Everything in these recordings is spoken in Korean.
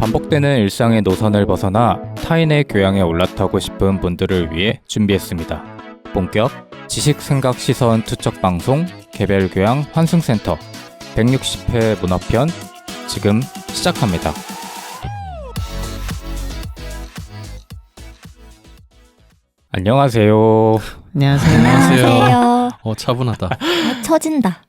반복되는 일상의 노선을 벗어나 타인의 교양에 올라타고 싶은 분들을 위해 준비했습니다. 본격 지식 생각 시선 투척 방송 개별 교양 환승센터 160회 문화편 지금 시작합니다. 안녕하세요. 안녕하세요. 차분하다. 처진다.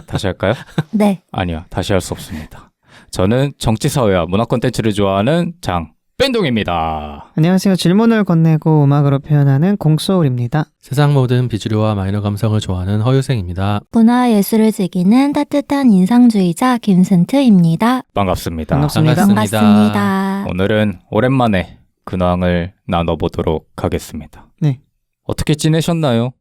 다시 할까요? 네. 아니요, 다시 할 수 없습니다. 저는 정치사회와 문화 콘텐츠를 좋아하는 장뺀동입니다. 안녕하세요. 질문을 건네고 음악으로 표현하는 공소울입니다. 세상 모든 비주류와 마이너 감성을 좋아하는 허유생입니다. 문화예술을 즐기는 따뜻한 인상주의자 김순트입니다. 반갑습니다. 반갑습니다. 반갑습니다. 오늘은 오랜만에 근황을 나눠보도록 하겠습니다. 네. 어떻게 지내셨나요?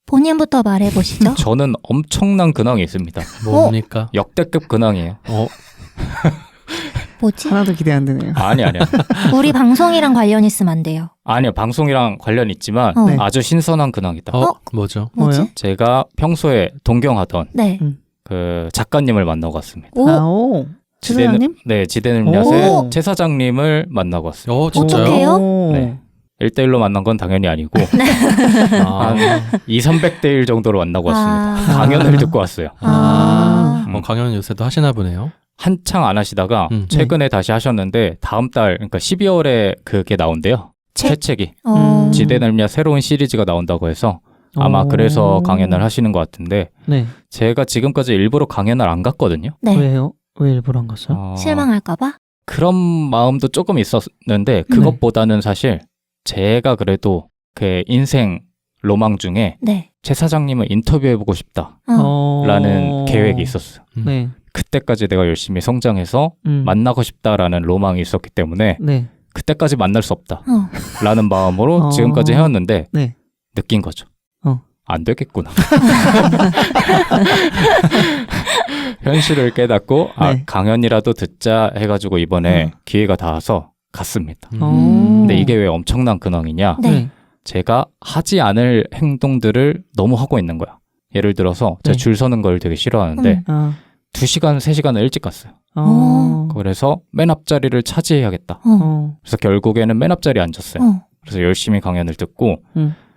본인부터 말해보시죠. 저는 엄청난 근황이 있습니다. 뭡니까? 역대급 근황이에요. 뭐지? 하나도 기대 안 되네요. 아니요. 우리 방송이랑 관련 있으면 안 돼요. 아니요, 방송이랑 관련 있지만 네. 아주 신선한 근황이다. 뭐죠? 뭐지? 뭐요? 제가 평소에 동경하던 네. 그 작가님을 만나고 왔습니다. 오, 오. 최 사장님? 네, 지대는 오. 야세 최 사장님을 만나고 왔어요. 진짜요? 어떡해요? 네. 1대1로 만난 건 당연히 아니고 아, 200~300대 1 정도로 만나고 왔습니다. 아. 강연을 듣고 왔어요. 강연 요새도 하시나 보네요. 한창 안 하시다가 최근에 다시 하셨는데 다음 달 그러니까 12월에 그게 나온대요. 새 책이 지대늘미야 새로운 시리즈가 나온다고 해서 아마 그래서 강연을 하시는 것 같은데 네. 제가 지금까지 일부러 강연을 안 갔거든요. 네. 왜요? 왜 일부러 안 갔어요? 실망할까봐? 그런 마음도 조금 있었는데 그것보다는 사실 제가 그래도 그 인생 로망 중에 네. 최 사장님을 인터뷰해보고 싶다라는 계획이 있었어요. 네. 그때까지 내가 열심히 성장해서 만나고 싶다라는 로망이 있었기 때문에 네. 그때까지 만날 수 없다라는 마음으로 지금까지 해왔는데 네. 느낀 거죠. 안 되겠구나. 현실을 깨닫고 네. 강연이라도 듣자 해가지고 이번에 기회가 닿아서 갔습니다. 근데 근데 이게 왜 엄청난 근황이냐? 네. 제가 하지 않을 행동들을 너무 하고 있는 거야. 예를 들어서 제가 네. 줄 서는 걸 되게 싫어하는데 2시간, 3시간을 일찍 갔어요. 그래서 맨 앞자리를 차지해야겠다. 그래서 결국에는 맨 앞자리에 앉았어요. 그래서 열심히 강연을 듣고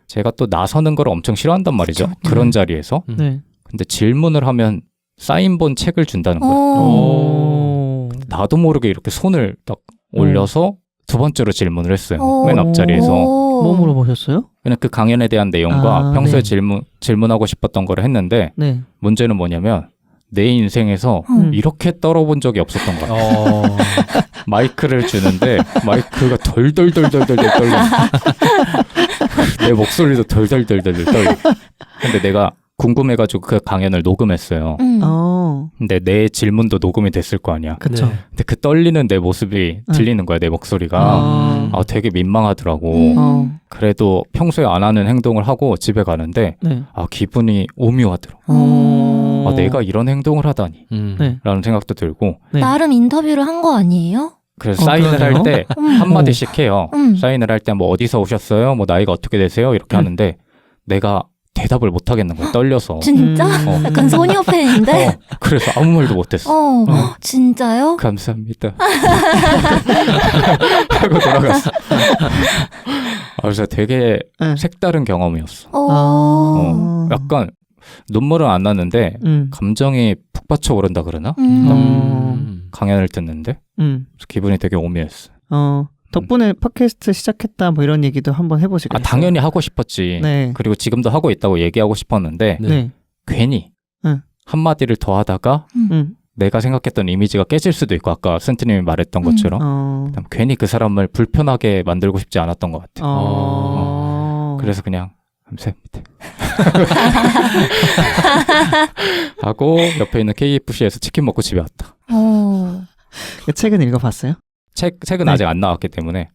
제가 또 나서는 걸 엄청 싫어한단 말이죠. 그쵸. 그런 자리에서. 네. 근데 질문을 하면 사인본 책을 준다는 거예요. 나도 모르게 이렇게 손을 딱 올려서 두 번째로 질문을 했어요. 맨 앞자리에서. 뭐 물어보셨어요? 그냥 그 강연에 대한 내용과 평소에 네. 질문하고 싶었던 거를 했는데 네. 문제는 뭐냐면 내 인생에서 이렇게 떨어본 적이 없었던 거야. 마이크를 주는데 마이크가 덜덜덜덜덜 떨려. 내 목소리도 덜덜덜덜 떨려. 근데 내가 궁금해가지고 그 강연을 녹음했어요. 근데 내 질문도 녹음이 됐을 거 아니야. 그쵸. 네. 근데 그 떨리는 내 모습이 들리는 거야, 내 목소리가. 되게 민망하더라고. 그래도 평소에 안 하는 행동을 하고 집에 가는데 네. 기분이 오묘하더라고. 내가 이런 행동을 하다니 네. 라는 생각도 들고 네. 나름 인터뷰를 한 거 아니에요? 그래서 사인을 그러네요. 할 때 한마디씩 해요. 사인을 할 때 뭐 어디서 오셨어요? 뭐 나이가 어떻게 되세요? 이렇게 하는데 내가 대답을 못 하겠는 거야, 떨려서. 진짜? 약간 소녀 팬인데? 그래서 아무 말도 못했어. 진짜요? 감사합니다. 하고 돌아갔어. 그래서 되게 색다른 경험이었어. 약간 눈물은 안 났는데 감정이 푹 받쳐오른다 그러나? 강연을 듣는데 그래서 기분이 되게 오묘했어. 덕분에 팟캐스트 시작했다 뭐 이런 얘기도 한번 해보시겠어요? 당연히 하고 싶었지. 네. 그리고 지금도 하고 있다고 얘기하고 싶었는데 네. 괜히 한마디를 더 하다가 내가 생각했던 이미지가 깨질 수도 있고 아까 센트님이 말했던 것처럼 괜히 그 사람을 불편하게 만들고 싶지 않았던 것 같아요. 그래서 그냥 감사합니다 하고 옆에 있는 KFC에서 치킨 먹고 집에 왔다. 그 책은 읽어봤어요? 책은 네. 아직 안 나왔기 때문에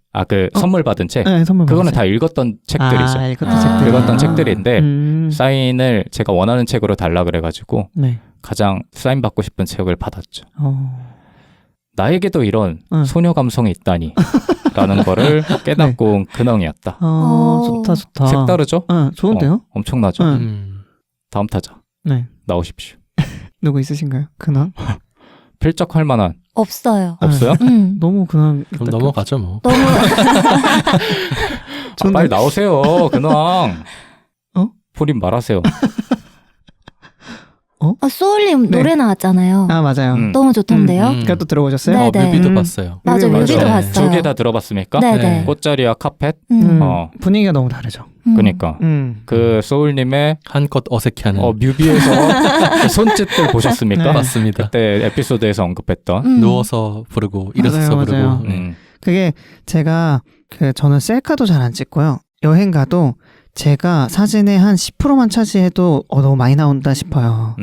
선물 받은 책 네, 선물 그거는 받았어요. 다 읽었던 책들이죠. 읽었던 책들. 읽었던 책들인데 사인을 제가 원하는 책으로 달라 그래가지고 네. 가장 사인 받고 싶은 책을 받았죠. 나에게도 이런 소녀 감성이 있다니 라는 거를 깨닫고 온 근황이었다. 좋다 좋다. 색다르죠? 좋은데요? 엄청나죠? 다음 타자 네. 나오십시오. 누구 있으신가요? 근황? 필적할 만한 없어요. 없어요? 너무 그냥 그럼 넘어가죠 뭐. 너무 아, 빨리 나오세요. 그냥. 본인 말하세요. 소울님 네. 노래 나왔잖아요. 아 맞아요. 너무 좋던데요. 그것도 들어보셨어요? 네. 뮤비도 음. 봤어요. 맞아, 뮤비 뮤비도 봤어요. 봤어요. 두 개 다 들어봤습니까? 네네. 네. 꽃자리와 카펫? 분위기가 너무 다르죠. 그니까. 그 소울님의 한껏 어색해하는. 뮤비에서 손짓들 보셨습니까? 네. 맞습니다. 그때 에피소드에서 언급했던. 누워서 부르고 일어서서 맞아요, 부르고. 맞아요. 네. 그게 제가 저는 셀카도 잘 안 찍고요. 여행 가도 제가 사진의 한 10%만 차지해도 너무 많이 나온다 싶어요.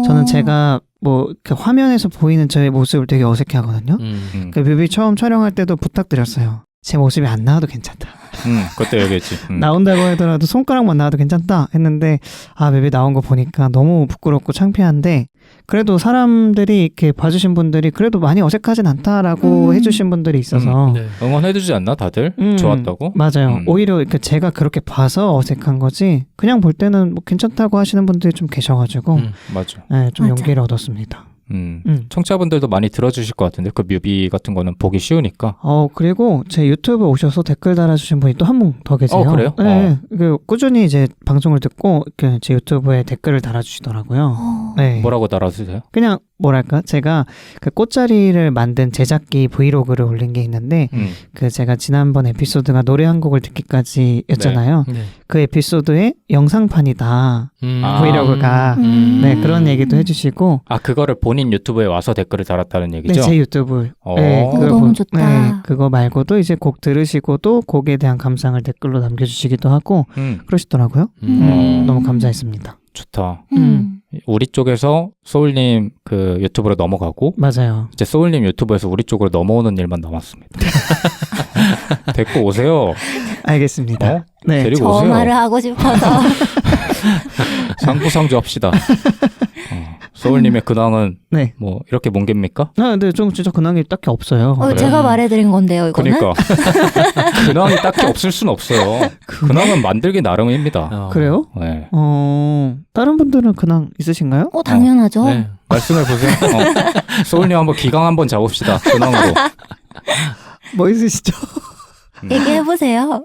저는 제가 뭐 그 화면에서 보이는 저의 모습을 되게 어색해하거든요. 그 뮤비 처음 촬영할 때도 부탁드렸어요. 제 모습이 안 나와도 괜찮다. 그때 얘기했지. 나온다고 하더라도 손가락만 나와도 괜찮다 했는데 뮤비 나온 거 보니까 너무 부끄럽고 창피한데 그래도 사람들이 이렇게 봐주신 분들이 그래도 많이 어색하진 않다라고 해주신 분들이 있어서 네. 응원해주지 않나 다들? 좋았다고? 맞아요. 오히려 이렇게 제가 그렇게 봐서 어색한 거지 그냥 볼 때는 뭐 괜찮다고 하시는 분들이 좀 계셔가지고 맞아. 네, 좀 맞아. 용기를 얻었습니다. 청취자분들도 많이 들어주실 것 같은데 그 뮤비 같은 거는 보기 쉬우니까. 그리고 제 유튜브 오셔서 댓글 달아주신 분이 또 한 분 더 계세요. 그래요? 네, 꾸준히 이제 방송을 듣고 이렇게 제 유튜브에 댓글을 달아주시더라고요. 네. 뭐라고 달아주세요? 그냥 뭐랄까 제가 그 꽃자리를 만든 제작기 브이로그를 올린 게 있는데 그 제가 지난번 에피소드가 노래 한 곡을 듣기까지였잖아요. 네. 그 에피소드의 영상판이다. 브이로그가 네 그런 얘기도 해주시고 그거를 본인 유튜브에 와서 댓글을 달았다는 네, 얘기죠? 제 유튜브 그걸 너무 좋다. 네, 그거 말고도 이제 곡 들으시고도 곡에 대한 감상을 댓글로 남겨주시기도 하고 그러시더라고요. 너무 감사했습니다. 좋다. 우리 쪽에서 소울님 그 유튜브로 넘어가고 맞아요. 이제 소울님 유튜브에서 우리 쪽으로 넘어오는 일만 남았습니다. 데리고 오세요. 알겠습니다. 네. 데리고 저 오세요. 말을 하고 싶어서. 상부상조 합시다. 소울님의 근황은 네. 뭐 이렇게 뭉갭니까? 근데 좀 진짜 근황이 딱히 없어요. 제가 말해드린 건데요, 이거는. 그러니까 근황이 딱히 없을 수는 없어요. 근황은 만들기 나름입니다. 그래요? 네. 다른 분들은 근황 있으신가요? 당연하죠. 네. 말씀해 보세요. 소울님 한번 기강 한번 잡읍시다. 근황으로. 뭐 있으시죠? 얘기해보세요.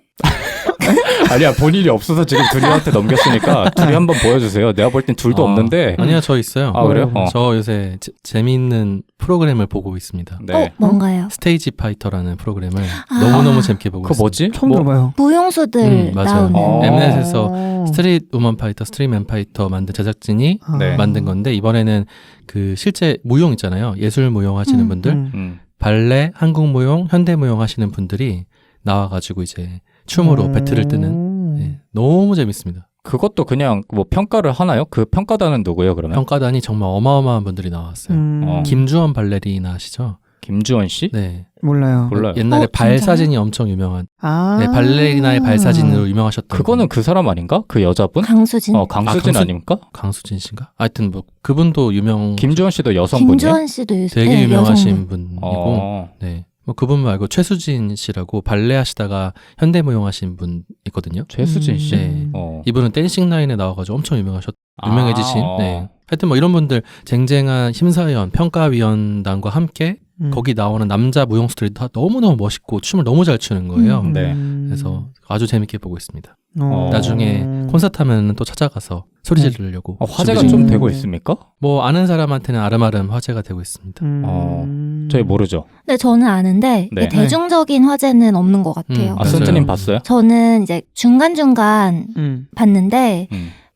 아니야 본인이 없어서 지금 둘이한테 넘겼으니까 둘이 한번 보여주세요. 내가 볼 땐 둘도 없는데. 아니요 저 있어요. 그래요? 저 요새 재미있는 프로그램을 보고 있습니다. 네. 뭔가요? 스테이지 파이터라는 프로그램을 너무너무 재밌게 보고 그거 있습니다. 뭐지? 처음 들어봐요. 무용수들 맞아요. 나오는. 엠넷에서 스트릿 우먼 파이터, 스트릿맨 파이터 만든 제작진이 네. 만든 건데 이번에는 그 실제 무용 있잖아요. 예술 무용 하시는 분들, 발레, 한국 무용, 현대 무용 하시는 분들이 나와가지고 이제 춤으로 배틀을 뜨는 네, 너무 재밌습니다. 그것도 그냥 뭐 평가를 하나요? 그 평가단은 누구예요 그러면? 평가단이 정말 어마어마한 분들이 나왔어요. 김주원 발레리나 아시죠? 김주원 씨? 네. 몰라요. 옛날에 발 진짜요? 사진이 엄청 유명한 네, 발레리나의 발 사진으로 유명하셨던 그거는 그 사람 아닌가? 그 여자분? 강수진. 강수진 아닙니까? 강수진 씨인가? 하여튼 뭐 그분도 유명 김주원 씨도 여성분이에요? 김주원 씨도 되게 유명하신 여성분. 분이고 네. 뭐 그분 말고 최수진 씨라고 발레 하시다가 현대 무용 하신 분 있거든요. 최수진 씨? 네. 이분은 댄싱 라인에 나와가지고 엄청 유명해지신 네. 하여튼 뭐 이런 분들 쟁쟁한 심사위원 평가위원단과 함께 거기 나오는 남자 무용수들이 다 너무너무 멋있고 춤을 너무 잘 추는 거예요. 네. 그래서 아주 재밌게 보고 있습니다. 어. 나중에 콘서트 하면 또 찾아가서 소리 지르려고 화제가 준비 좀 중입니다. 되고 있습니까? 뭐 아는 사람한테는 아름아름 화제가 되고 있습니다. 저희 모르죠. 네, 저는 아는데 네. 대중적인 화제는 없는 것 같아요. 맞아요. 선트님 봤어요? 저는 이제 중간중간 봤는데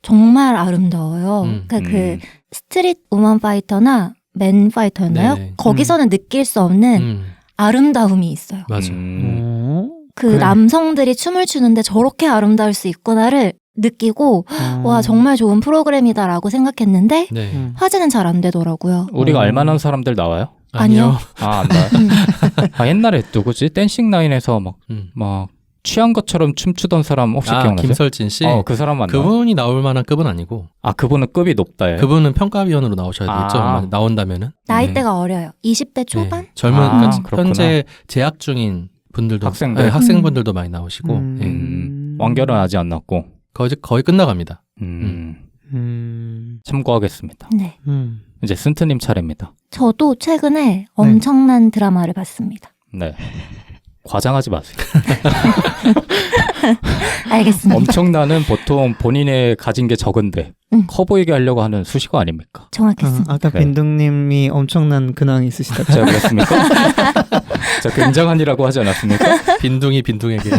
정말 아름다워요. 그러니까 그 스트릿 우먼 파이터나 맨 파이터였나요? 네네. 거기서는 느낄 수 없는 아름다움이 있어요. 맞아. 그 그래. 남성들이 춤을 추는데 저렇게 아름다울 수 있구나를 느끼고 와 정말 좋은 프로그램이다라고 생각했는데 네. 화제는 잘 안 되더라고요. 우리가 알만한 사람들 나와요? 아니요. 안 나와요? 옛날에 누구지? 댄싱 라인에서 막 취한 것처럼 춤추던 사람 혹시 기억나세요? 김설진 씨. 그 사람 맞나? 그분이 나올 만한 급은 아니고. 그분은 급이 높다예요? 그분은 평가위원으로 나오셔야 되겠죠. 나온다면은. 나이대가 어려요. 20대 초반? 네. 젊은 그러니까 그렇구나. 현재 재학 중인 분들도 학생들? 네, 학생분들도 많이 나오시고 완결은 아직 안 났고 거의 끝나갑니다. 참고하겠습니다. 네. 이제 쓴트님 차례입니다. 저도 최근에 엄청난 드라마를 봤습니다. 네. 과장하지 마세요. 알겠습니다. 엄청나는 보통 본인의 가진 게 적은데 커 보이게 하려고 하는 수식어 아닙니까? 정확했습니다. 아까 네. 빈둥님이 엄청난 근황이 있으시다고. 제가 그랬습니까? 제가 굉장한이라고 하지 않았습니까? 빈둥이 빈둥에게.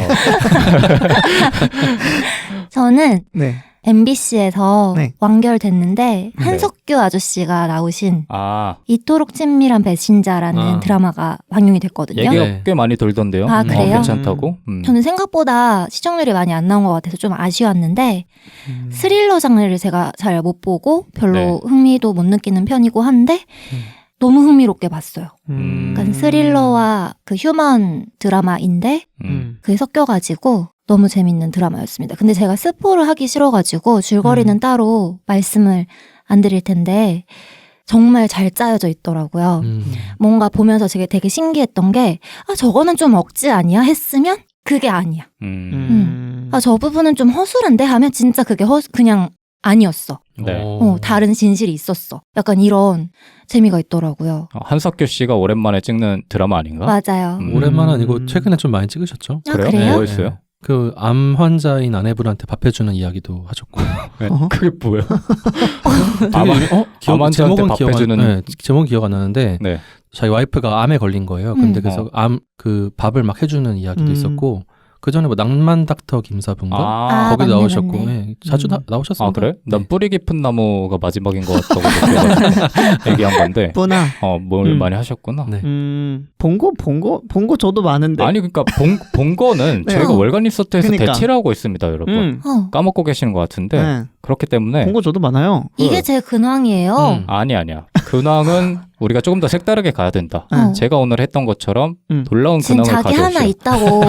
저는 네. MBC에서 네. 완결됐는데 한석규 아저씨가 나오신 아, 이토록 친밀한 배신자라는 드라마가 방영이 됐거든요. 얘기가 네. 꽤 많이 돌던데요. 아, 그래요? 괜찮다고? 저는 생각보다 시청률이 많이 안 나온 것 같아서 좀 아쉬웠는데 스릴러 장르를 제가 잘 못 보고 별로 네. 흥미도 못 느끼는 편이고 한데 너무 흥미롭게 봤어요. 그러니까 스릴러와 그 휴먼 드라마인데 그게 섞여가지고 너무 재밌는 드라마였습니다. 근데 제가 스포를 하기 싫어가지고 줄거리는 따로 말씀을 안 드릴 텐데 정말 잘 짜여져 있더라고요. 뭔가 보면서 되게 신기했던 게 저거는 좀 억지 아니야? 했으면 그게 아니야. 저 부분은 좀 허술한데 하면 진짜 그게 그냥 아니었어. 네. 다른 진실이 있었어. 약간 이런 재미가 있더라고요. 한석규 씨가 오랜만에 찍는 드라마 아닌가? 맞아요. 오랜만 아니고 최근에 좀 많이 찍으셨죠? 그래요? 그래요? 뭐였어요? 네. 그 암 환자인 아내분한테 밥 해주는 이야기도 하셨고. 네. 그게 뭐예요? 기억, 암 환자한테 제목은 밥 기억 안, 해주는- 네, 제목은 기억 안 나는데 네. 자기 와이프가 암에 걸린 거예요. 근데 그래서 그 밥을 막 해주는 이야기도 있었고 그 전에 뭐 낭만 닥터 김사부인가 거기 맞네, 나오셨고 맞네. 네, 자주 나오셨습니다. 아, 그래? 난 네. 뿌리 깊은 나무가 마지막인 것 같다고 느껴가지고 얘기한 건데. 뿌나. 뭘 많이 하셨구나. 네. 본 거 저도 많은데. 아니, 그러니까 본 거는 네. 저희가 월간 리서트에서 그러니까. 대체를 하고 있습니다, 여러분. 까먹고 계시는 것 같은데. 네. 그렇기 때문에. 본 거 저도 많아요. 이게 제 근황이에요. 아니야. 근황은 우리가 조금 더 색다르게 가야 된다. 어. 제가 오늘 했던 것처럼 놀라운 지금 근황을 자기 가져오시오. 하나 있다고.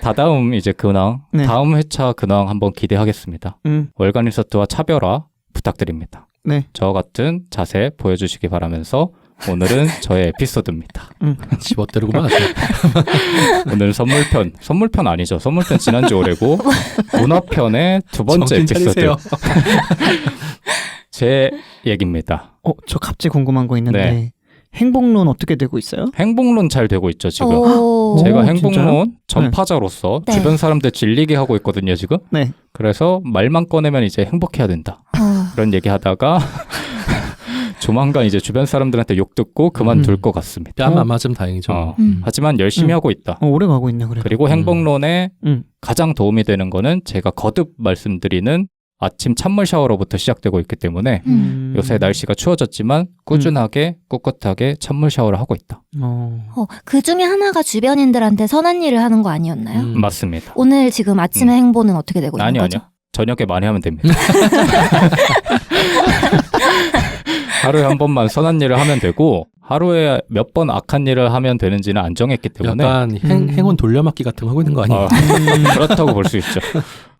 다다음 이제 근황, 네. 다음 회차 근황 한번 기대하겠습니다. 월간 리서트와 차별화 부탁드립니다. 네. 저 같은 자세 보여주시기 바라면서 오늘은 저의 에피소드입니다. 집어때리고만 하세요. 오늘 선물편 아니죠. 선물편 지난주 오래고 문화편의 두 번째 정신 에피소드. 차리세요. 제 얘기입니다. 저 갑자기 궁금한 거 있는데 네. 행복론 어떻게 되고 있어요? 행복론 잘 되고 있죠, 지금. 오. 제가 오, 행복론 진짜요? 전파자로서 네. 주변 사람들 질리게 하고 있거든요, 지금. 네. 그래서 말만 꺼내면 이제 행복해야 된다. 그런 얘기 하다가 조만간 이제 주변 사람들한테 욕 듣고 그만둘 것 같습니다. 뺨 안 맞으면 다행이죠. 하지만 열심히 하고 있다. 오래 가고 있네 그래. 그리고 행복론에 음. 가장 도움이 되는 거는 제가 거듭 말씀드리는 아침 찬물 샤워로부터 시작되고 있기 때문에 요새 날씨가 추워졌지만 꾸준하게 꿋꿋하게 찬물 샤워를 하고 있다. 그 중에 하나가 주변인들한테 선한 일을 하는 거 아니었나요? 맞습니다. 오늘 지금 아침의 행보는 어떻게 되고 있는 거죠? 아니요. 저녁에 많이 하면 됩니다. 하루에 한 번만 선한 일을 하면 되고 하루에 몇 번 악한 일을 하면 되는지는 안 정했기 때문에 약간 행운 돌려막기 같은 거 하고 있는 거 아니에요? 그렇다고 볼 수 있죠.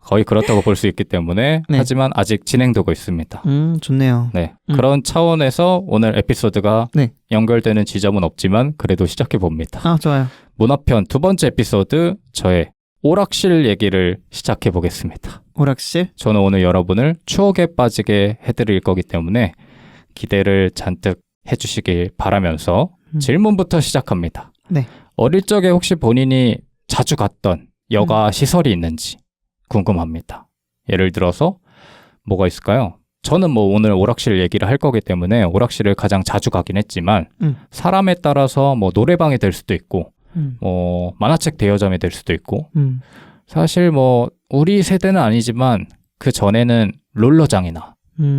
거의 그렇다고 볼 수 있기 때문에 네. 하지만 아직 진행되고 있습니다. 좋네요. 네, 그런 차원에서 오늘 에피소드가 네. 연결되는 지점은 없지만 그래도 시작해 봅니다. 좋아요. 문화편 두 번째 에피소드 저의 오락실 얘기를 시작해 보겠습니다. 오락실? 저는 오늘 여러분을 추억에 빠지게 해드릴 거기 때문에 기대를 잔뜩 해주시길 바라면서 질문부터 시작합니다. 네. 어릴 적에 혹시 본인이 자주 갔던 여가 시설이 있는지 궁금합니다. 예를 들어서 뭐가 있을까요? 저는 뭐 오늘 오락실 얘기를 할 거기 때문에 오락실을 가장 자주 가긴 했지만 사람에 따라서 뭐 노래방이 될 수도 있고 뭐 만화책 대여점이 될 수도 있고 사실 뭐 우리 세대는 아니지만 그 전에는 롤러장이나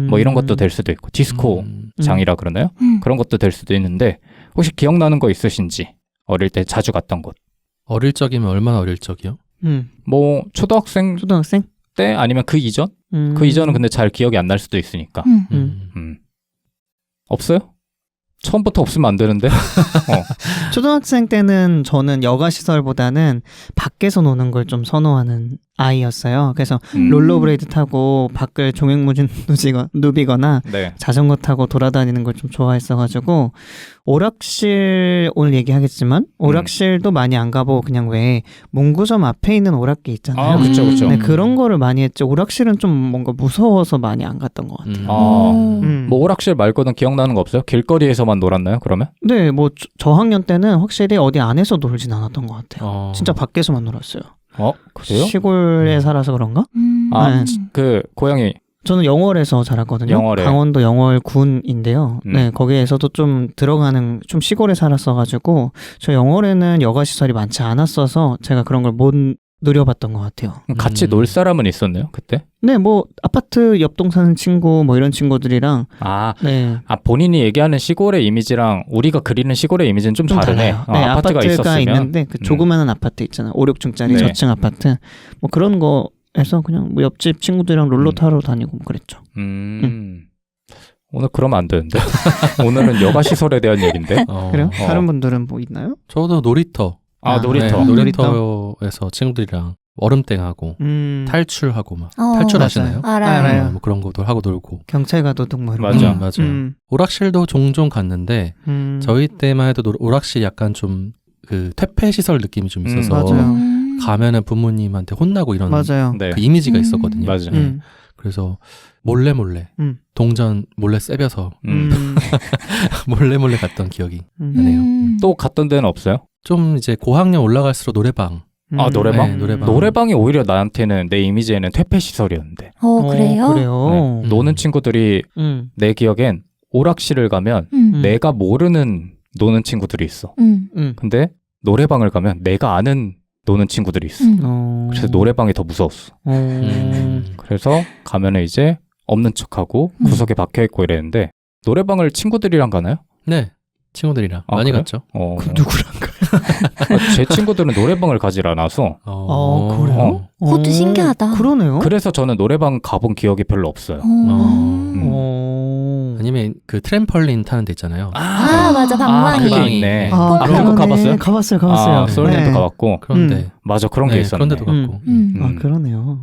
뭐 이런 것도 될 수도 있고 디스코장이라 그러나요? 그런 것도 될 수도 있는데 혹시 기억나는 거 있으신지 어릴 때 자주 갔던 곳. 어릴 적이면 얼마나 어릴 적이요? 뭐 초등학생 때 아니면 그 이전? 그 이전은 근데 잘 기억이 안 날 수도 있으니까. 없어요? 처음부터 없으면 안 되는데. 초등학생 때는 저는 여가 시설보다는 밖에서 노는 걸 좀 선호하는 아이였어요. 그래서 롤러브레이드 타고 밖을 종횡무진 누비거나 네. 자전거 타고 돌아다니는 걸 좀 좋아했어가지고 오락실 오늘 얘기하겠지만 오락실도 많이 안 가보고 그냥 왜 문구점 앞에 있는 오락기 있잖아요. 아, 그쵸. 네, 그런 거를 많이 했지. 오락실은 좀 뭔가 무서워서 많이 안 갔던 것 같아요. 뭐 오락실 말고는 기억나는 거 없어요? 길거리에서만 놀았나요, 그러면? 네, 뭐 저학년 때는 확실히 어디 안에서 놀진 않았던 것 같아요. 진짜 밖에서만 놀았어요. 그래요? 시골에 살아서 그런가? 네. 그 고향이 저는 영월에서 자랐거든요. 영월에. 강원도 영월군인데요. 네, 거기에서도 좀 들어가는 좀 시골에 살았어가지고 저 영월에는 여가 시설이 많지 않았어서 제가 그런 걸 못 누려봤던 것 같아요. 같이 놀 사람은 있었나요, 그때? 네, 뭐 아파트 옆동 사는 친구 뭐 이런 친구들이랑 네. 본인이 얘기하는 시골의 이미지랑 우리가 그리는 시골의 이미지는 좀 다르네. 달라요. 네, 아파트가 있었으면. 있는데 그 조그마한 아파트 있잖아요. 5, 6층짜리 네. 저층 아파트. 뭐 그런 거에서 그냥 뭐 옆집 친구들이랑 롤러 타러 다니고 뭐 그랬죠. 오늘 그러면 안 되는데. 오늘은 여가 시설에 대한 얘기인데. 그래요? 다른 분들은 뭐 있나요? 저도 놀이터. 놀이터. 네, 놀이터에서 친구들이랑 얼음땡하고 탈출하고 막 탈출하시나요? 알아요. 뭐 그런 것도 하고 놀고. 경찰과 도둑 뭐 이런 맞아. 거. 맞아요. 오락실도 종종 갔는데 저희 때만 해도 오락실 약간 좀 그 퇴폐 시설 느낌이 좀 있어서 맞아요. 가면은 부모님한테 혼나고 이런 맞아요. 네. 그 이미지가 있었거든요. 맞아요. 네. 그래서 몰래 동전 몰래 세벼서 몰래 갔던 기억이 나네요. 또 갔던 데는 없어요? 좀 이제 고학년 올라갈수록 노래방. 노래방? 네, 노래방. 노래방이 오히려 나한테는 내 이미지에는 퇴폐 시설이었는데. 그래요? 그래요? 네. 노는 친구들이 내 기억엔 오락실을 가면 내가 모르는 노는 친구들이 있어. 근데 노래방을 가면 내가 아는 노는 친구들이 있어. 그래서 노래방이 더 무서웠어. 그래서 가면은 이제 없는 척하고 구석에 박혀있고 이랬는데 노래방을 친구들이랑 가나요? 네. 친구들이랑 많이 그래요? 갔죠. 그 누구랑 가요? 제 친구들은 노래방을 가질 않아서 그래요? 그것도 신기하다. 그러네요. 그래서 저는 노래방 가본 기억이 별로 없어요. 아니면 그 트램펄린 타는 데 있잖아요. 맞아, 방망이. 그게 있네. 그러네. 그거 가봤어요? 가봤어요. 소울랜드 네. 가봤고. 그런데 맞아, 그런 게 있었네. 그런 데도 갔고. 그러네요.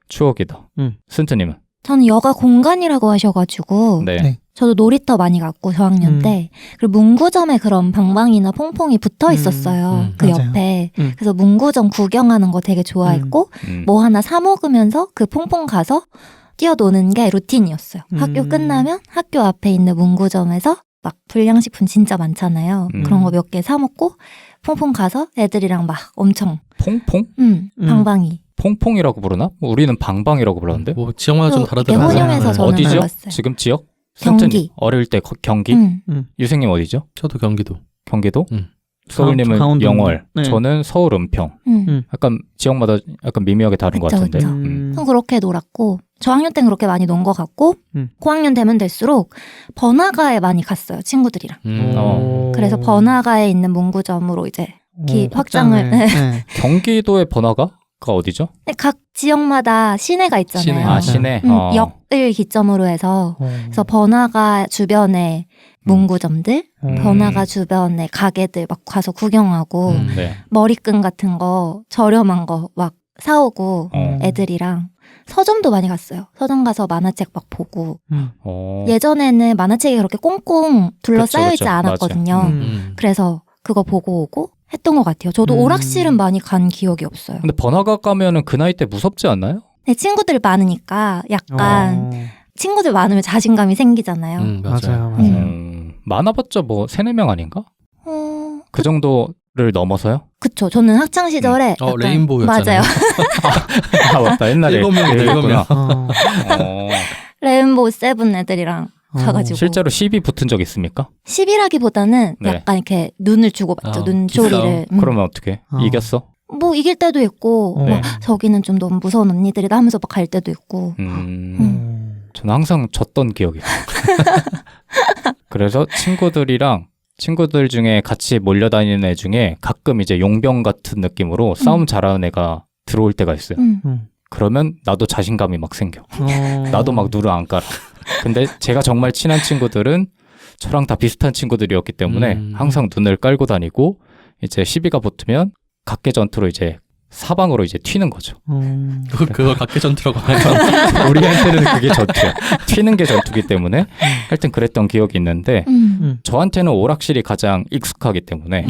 추억이다. 승트님은? 저는 여가 공간이라고 하셔가지고 네. 저도 놀이터 많이 갔고 저학년 때 그리고 문구점에 그런 방방이나 퐁퐁이 붙어 있었어요. 그 맞아요. 옆에. 그래서 문구점 구경하는 거 되게 좋아했고 뭐 하나 사 먹으면서 그 퐁퐁 가서 뛰어노는 게 루틴이었어요. 학교 끝나면 학교 앞에 있는 문구점에서 막 불량식품 진짜 많잖아요. 그런 거 몇 개 사 먹고 퐁퐁 가서 애들이랑 막 엄청 퐁퐁? 방방이. 퐁퐁이라고 부르나? 우리는 방방이라고 불렀는데. 뭐 지역마다 좀 다르더라고요. 혼용해서 저는 어디죠? 몰랐어요. 지금 지역? 경기. 승트님, 어릴 때 경기? 유생님 어디죠? 저도 경기도. 경기도? 소울님은 강원도. 영월. 네. 저는 서울 은평. 약간 지역마다 약간 미묘하게 다른 것 그쵸, 같은데. 그쵸. 전 그렇게 놀았고 저학년 땐 그렇게 많이 논 것 같고 고학년 되면 될수록 번화가에 많이 갔어요. 친구들이랑. 그래서 번화가에 있는 문구점으로 이제 확장을 네. 경기도의 번화가가 어디죠? 각 지역마다 시내가 있잖아요. 시내. 역을 기점으로 해서 그래서 번화가 주변에 문구점들, 번화가 주변에 가게들 막 가서 구경하고 네. 머리끈 같은 거 저렴한 거 막 사오고 애들이랑 서점도 많이 갔어요. 서점 가서 만화책 막 보고 예전에는 만화책이 그렇게 꽁꽁 둘러싸여 있지 그쵸, 않았거든요. 그래서 그거 보고 오고 했던 것 같아요. 저도 오락실은 많이 간 기억이 없어요. 근데 번화가 가면은 그 나이 때 무섭지 않나요? 네, 친구들 많으니까 약간 친구들 많으면 자신감이 생기잖아요. 맞아요. 많아봤자 뭐 3-4명 아닌가? 그 정도를 넘어서요? 그쵸. 저는 학창 시절에 약간 레인보우였잖아요. 맞아요. 맞다. 옛날에 7명. 레인보우 세븐 애들이랑 가가지고 실제로 시비 붙은 적 있습니까? 10이라기보다는 네. 약간 이렇게 눈을 주고 받죠. 눈초리를. 그러면 어떻게? 이겼어? 뭐 이길 때도 있고 네. 저기는 좀 너무 무서운 언니들이다 하면서 막 갈 때도 있고. 저는 항상 졌던 기억이 있어요. 그래서 친구들 중에 같이 몰려다니는 애 중에 가끔 이제 용병 같은 느낌으로 싸움 잘하는 애가 들어올 때가 있어요. 그러면 나도 자신감이 막 생겨. 나도 막 누르 안 깔아. 근데 제가 정말 친한 친구들은 저랑 다 비슷한 친구들이었기 때문에 항상 눈을 깔고 다니고 이제 시비가 붙으면 각계 전투로 이제 사방으로 이제 튀는 거죠. 그걸 각계 전투라고 하나요? 우리한테는 그게 전투야. 튀는 게 전투기 때문에 하여튼 그랬던 기억이 있는데 저한테는 오락실이 가장 익숙하기 때문에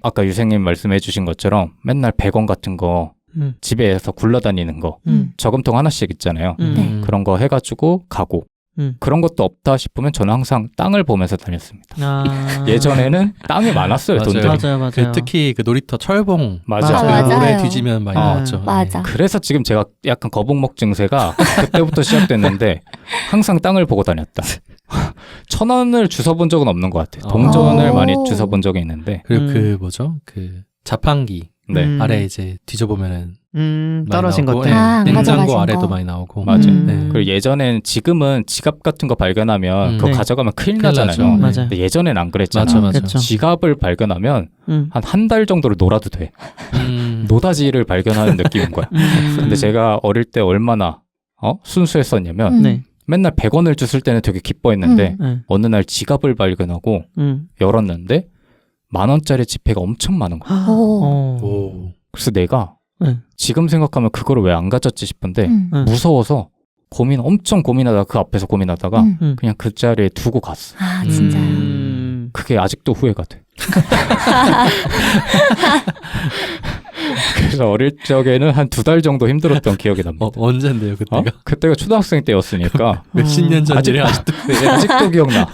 아까 유생님 말씀해 주신 것처럼 맨날 100원 같은 거 집에서 굴러다니는 거 저금통 하나씩 있잖아요. 네. 그런 거 해가지고 가고 그런 것도 없다 싶으면 저는 항상 땅을 보면서 다녔습니다. 예전에는 땅이 많았어요. 맞아요. 돈들이. 맞아요. 그 특히 그 놀이터 철봉 맞아. 맞아요. 그 모래 뒤지면 많이 나왔죠. 맞아. 그래서 지금 제가 약간 거북목 증세가 그때부터 시작됐는데 항상 땅을 보고 다녔다. 1,000원을 주워본 적은 없는 것 같아요. 동전을 많이 주워본 적이 있는데. 그리고 그 뭐죠? 그 자판기 네. 아래 이제 뒤져보면은 떨어진 많이 나오고, 것들. 네. 안 냉장고 가져가신 아래도 거. 많이 나오고. 맞아요. 네. 그리고 예전엔 지금은 지갑 같은 거 발견하면 그거 네. 가져가면 큰일 큰일 나잖아요. 나죠. 맞아요. 근데 예전엔 안 그랬잖아. 맞아. 그쵸. 지갑을 발견하면 한 달 정도를 놀아도 돼. 음. 노다지를 발견하는 느낌인 거야. 근데 제가 어릴 때 얼마나 순수했었냐면 네. 맨날 100원을 줬을 때는 되게 기뻐했는데 네. 어느 날 지갑을 발견하고 열었는데 10,000원짜리 지폐가 엄청 많은 거야. 오. 그래서 내가 네. 지금 생각하면 그거를 왜 안 가졌지 싶은데 네. 무서워서 엄청 고민하다가 그 앞에서 고민하다가 그냥 그 자리에 두고 갔어. 아, 진짜요? 그게 아직도 후회가 돼. 그래서 어릴 적에는 한 2달 정도 힘들었던 기억이 납니다. 언젠데요 그때가? 그때가 초등학생 때였으니까 몇십 년 전이래 아직도. 아직도 기억나.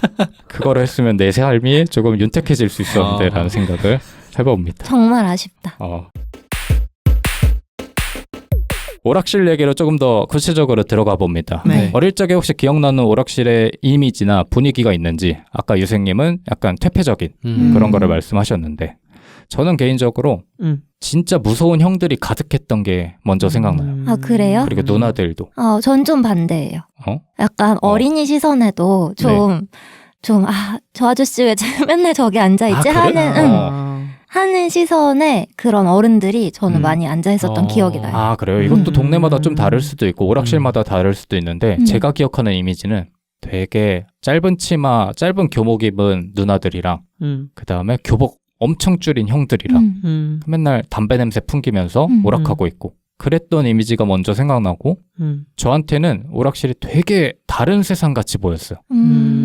그거를 했으면 내 삶이 조금 윤택해질 수 있었는데 라는 생각을 해봅니다. 정말 아쉽다. 오락실 얘기로 조금 더 구체적으로 들어가 봅니다. 네. 어릴 적에 혹시 기억나는 오락실의 이미지나 분위기가 있는지 아까 유생님은 약간 퇴폐적인 그런 거를 말씀하셨는데 저는 개인적으로 진짜 무서운 형들이 가득했던 게 먼저 생각나요. 아, 그래요? 그리고 누나들도. 전 좀 반대예요. 약간 어린이 시선에도 저 아저씨 왜 맨날 저기 앉아있지? 아, 그래? 하는 시선에 그런 어른들이 저는 많이 앉아 있었던 기억이 나요. 아, 그래요? 이것도 동네마다 좀 다를 수도 있고 오락실마다 다를 수도 있는데 제가 기억하는 이미지는 되게 짧은 치마, 짧은 교복 입은 누나들이랑 그 다음에 교복 엄청 줄인 형들이랑 맨날 담배 냄새 풍기면서 오락하고 있고 그랬던 이미지가 먼저 생각나고 저한테는 오락실이 되게 다른 세상같이 보였어요.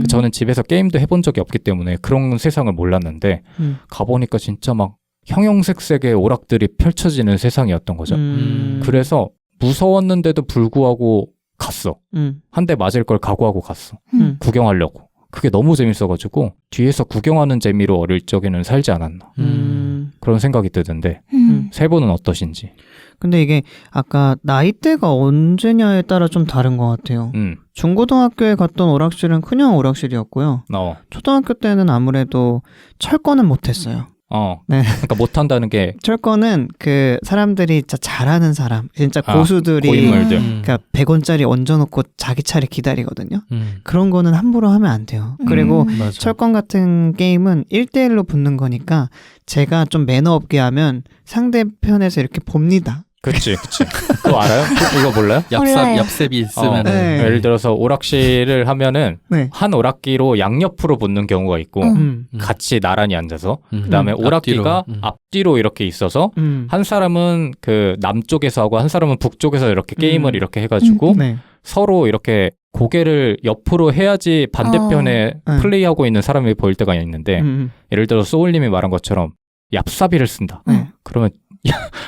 저는 집에서 게임도 해본 적이 없기 때문에 그런 세상을 몰랐는데 가보니까 진짜 막 형형색색의 오락들이 펼쳐지는 세상이었던 거죠. 그래서 무서웠는데도 불구하고 갔어. 한 대 맞을 걸 각오하고 갔어. 구경하려고. 그게 너무 재밌어가지고 뒤에서 구경하는 재미로 어릴 적에는 살지 않았나. 그런 생각이 드는데 세 분은 어떠신지. 근데 이게 아까 나이대가 언제냐에 따라 좀 다른 것 같아요. 중고등학교에 갔던 오락실은 그냥 오락실이었고요. 초등학교 때는 아무래도 철거는 못했어요. 네. 그러니까 못한다는 게 철거는 그 사람들이 진짜 잘하는 사람, 진짜 고수들이 고인물들. 그러니까 100원짜리 얹어놓고 자기 차례 기다리거든요. 그런 거는 함부로 하면 안 돼요. 그리고 맞아. 철권 같은 게임은 1대1로 붙는 거니까 제가 좀 매너 없게 하면 상대편에서 이렇게 봅니다. 그치. 그거 알아요? 이거 몰라요? 몰라요. 얍셉이 있으면 네. 예를 들어서 오락실을 하면은 네. 한 오락기로 양옆으로 붙는 경우가 있고 같이 나란히 앉아서 그다음에 오락기가 앞뒤로 이렇게 있어서 한 사람은 그 남쪽에서 하고 한 사람은 북쪽에서 이렇게 게임을 이렇게 해가지고 네. 서로 이렇게 고개를 옆으로 해야지 반대편에 플레이하고 있는 사람이 보일 때가 있는데 예를 들어 소울님이 말한 것처럼 얍사비를 쓴다. 그러면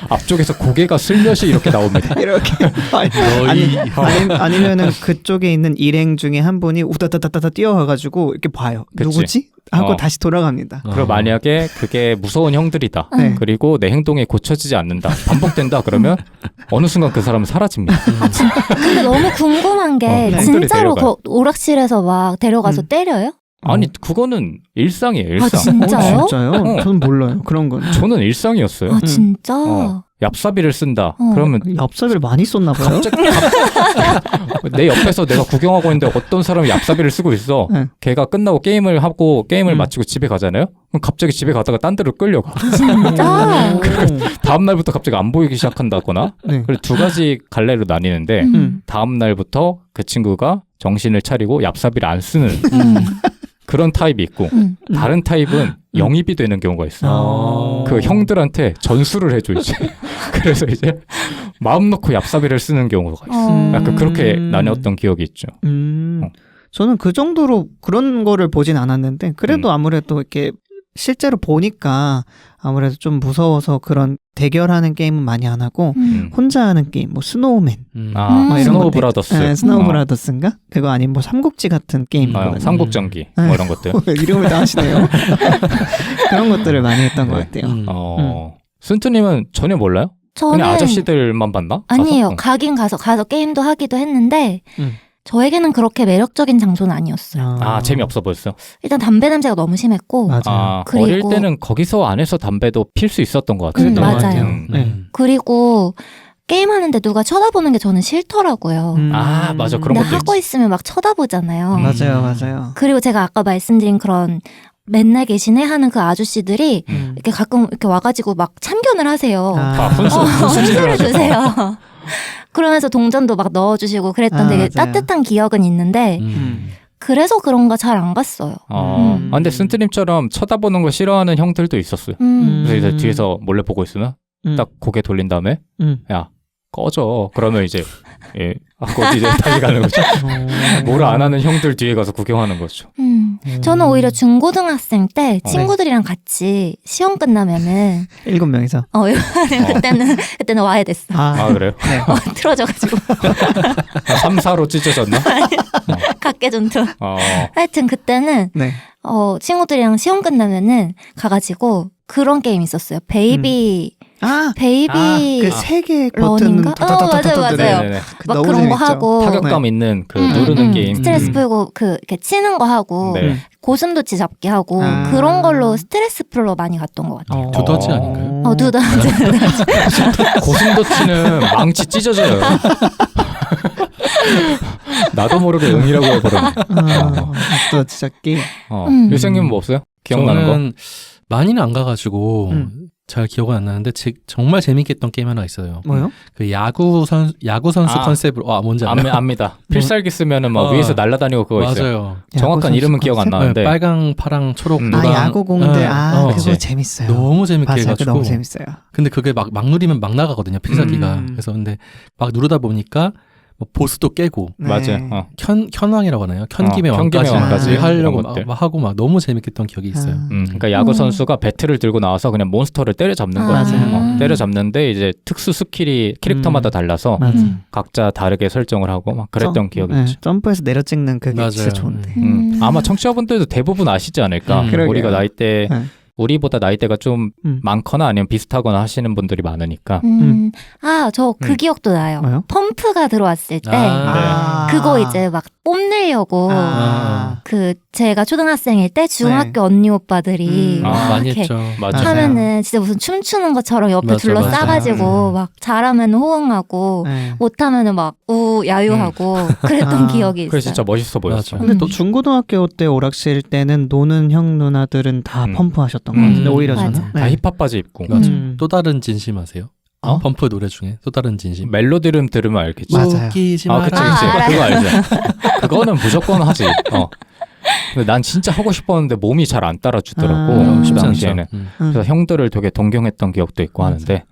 앞쪽에서 고개가 슬며시 이렇게 나옵니다. 이렇게 아니면은 그쪽에 있는 일행 중에 한 분이 우다다다다다 뛰어가가지고 이렇게 봐요. 그치. 누구지? 하고 다시 돌아갑니다. 그리고 만약에 그게 무서운 형들이다. 네. 그리고 내 행동이 고쳐지지 않는다. 반복된다. 그러면 어느 순간 그 사람은 사라집니다. 근데 너무 궁금한 게 형들이 진짜로 데려가요. 오락실에서 막 데려가서 때려요? 아니 그거는 일상이에요. 일상. 아, 진짜요? 진짜요? 저는 몰라요. 그런 건. 저는 일상이었어요. 아, 진짜? 얍사비를 쓴다. 그러면 얍사비를 많이 썼나 봐요. 내 옆에서 내가 구경하고 있는데 어떤 사람이 얍사비를 쓰고 있어. 걔가 끝나고 게임을 하고 게임을 마치고 집에 가잖아요. 그럼 갑자기 집에 가다가 딴 데로 끌려가. 진짜? 다음 날부터 갑자기 안 보이기 시작한다거나. 네. 그리고 두 가지 갈래로 나뉘는데 다음 날부터 그 친구가 정신을 차리고 얍사비를 안 쓰는 그런 타입이 있고 다른 타입은 영입이 되는 경우가 있어. 그 형들한테 전수를 해줘 이제. 그래서 이제 마음 놓고 얍삽이를 쓰는 경우가 있어. 약간 그렇게 나뉘었던 기억이 있죠. 저는 그 정도로 그런 거를 보진 않았는데 그래도 아무래도 이렇게 실제로 보니까 아무래도 좀 무서워서 그런 대결하는 게임은 많이 안 하고 혼자 하는 게임 뭐 스노우맨 막 이런 스노우 브라더스. 네, 스노우 브라더스인가? 그거 아니면 뭐 삼국지 같은 게임 삼국전기 뭐 이런 것들. 이름을 다 아시네요. 그런 것들을 많이 했던 것 같아요. 순트님은 전혀 몰라요? 저는 그냥 아저씨들만 봤나? 아니에요. 가긴 가서 게임도 하기도 했는데 저에게는 그렇게 매력적인 장소는 아니었어요. 재미없어 보였어요? 일단 담배 냄새가 너무 심했고 그리고 어릴 때는 거기서 안에서 담배도 필 수 있었던 것 같아요. 맞아요. 그리고 게임하는데 누가 쳐다보는 게 저는 싫더라고요. 맞아. 그런 근데 것도 하고 있으면 막 쳐다보잖아요. 맞아요. 그리고 제가 아까 말씀드린 그런 맨날 계시네 하는 그 아저씨들이 이렇게 가끔 이렇게 와가지고 막 참견을 하세요. 훈수를 주세요. 그러면서 동전도 막 넣어주시고 그랬던 되게 맞아요. 따뜻한 기억은 있는데 그래서 그런가 잘 안 갔어요. 근데 순트님처럼 쳐다보는 거 싫어하는 형들도 있었어요. 그래서 이제 뒤에서 몰래 보고 있으면 딱 고개 돌린 다음에 야 꺼져. 그러면 이제 거기 이제 다시 가는 거죠. 뭘 안 하는 형들 뒤에 가서 구경하는 거죠. 저는 오히려 중고등학생 때 친구들이랑 같이 시험 끝나면은 7명이서 그때는 와야 됐어. 그래요? 네. 틀어져가지고 3, 4로 찢어졌나? 각계전투. 하여튼 그때는 네. 친구들이랑 시험 끝나면은 가가지고 그런 게임 있었어요. 베이비 그 세 개 버튼 런인가? 맞아요. 막 그런 거 하고 타격감 있는 그 누르는 게임. 스트레스 풀고 이렇게 치는 거 하고 고슴도치 잡기 하고 그런 걸로 스트레스 풀러 많이 갔던 것 같아요. 두더지 아닌가요? 두더지. 고슴도치는 망치 찢어져요. 나도 모르게 응이라고 해버렸네. 두더지 잡기. 유생님은 뭐 없어요? 기억나는 거? 저는 많이는 안 가가지고 잘 기억은 안 나는데 정말 재밌게 했던 게임 하나 있어요. 뭐요? 그 야구 선수 컨셉으로 뭔지 알아요? 압니다. 필살기 쓰면은 막 위에서 날아다니고 그거 맞아요. 있어요. 정확한 이름은 기억 안 나는데 빨강, 파랑, 초록, 노랑 야구공들 그거 재밌어요. 너무 재밌게 맞아요. 해가지고 너무 재밌어요. 근데 그게 막 누르면 막 나가거든요. 필살기가. 그래서 근데 막 누르다 보니까 뭐 보스도 깨고 맞아요. 켠왕이라고 하나요? 켠김의 왕까지 하려고 막 하고 막 너무 재밌게 했던 기억이 있어요. 그러니까 야구 선수가 배트를 들고 나와서 그냥 몬스터를 때려잡는 거예요. 때려잡는데 이제 특수 스킬이 캐릭터마다 달라서 각자 다르게 설정을 하고 막 그랬던 기억이 있죠. 점프해서 내려 찍는 그게 진짜 좋은데. 아마 청취자분들도 대부분 아시지 않을까. 우리가 나이대 우리보다 나이대가 좀 많거나 아니면 비슷하거나 하시는 분들이 많으니까. 저 그 기억도 나요. 뭐요? 펌프가 들어왔을 때 그거 이제 막 뽐내려고 제가 초등학생일 때 중학교 언니 오빠들이 많이 이렇게 했죠. 하면은 진짜 무슨 춤추는 것처럼 옆에 둘러싸가지고 막 잘하면 호응하고 못하면은 막 야유하고 그랬던 기억이 있어요. 그래 진짜 멋있어 보였어요. 근데 또 중고등학교 때 오락실 때는 노는 형 누나들은 다 펌프하셨던 것 같은데 오히려 저는 다 힙합 바지 입고. 또 다른 진심 아세요? 펌프 노래 중에 또 다른 진심. 멜로디를 들으면 알겠지. 맞아요. 웃기지 마라. 그치. 그거 알죠. 그거는 무조건 하지. 근데 난 진짜 하고 싶었는데 몸이 잘 안 따라주더라고. 그 당시에는. 그래서 형들을 되게 동경했던 기억도 있고 하는데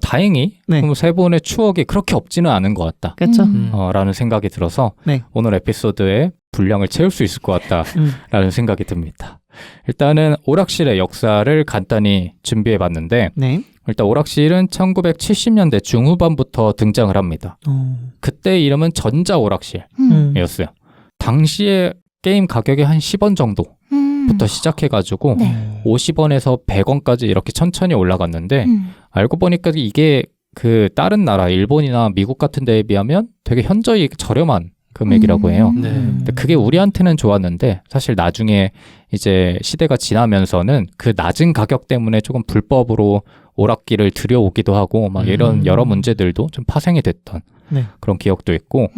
다행히 세 분의 추억이 그렇게 없지는 않은 것 같다. 그렇죠. 라는 생각이 들어서 오늘 에피소드의 분량을 채울 수 있을 것 같다라는 생각이 듭니다. 일단은 오락실의 역사를 간단히 준비해봤는데 일단 오락실은 1970년대 중후반부터 등장을 합니다. 그때 이름은 전자오락실이었어요. 당시에 게임 가격이 한 10원 정도부터 시작해가지고 50원에서 100원까지 이렇게 천천히 올라갔는데 알고 보니까 이게 그 다른 나라 일본이나 미국 같은 데에 비하면 되게 현저히 저렴한 금액이라고 해요. 근데 그게 우리한테는 좋았는데 사실 나중에 이제 시대가 지나면서는 그 낮은 가격 때문에 조금 불법으로 오락기를 들여오기도 하고 막 이런 여러 문제들도 좀 파생이 됐던 그런 기억도 있고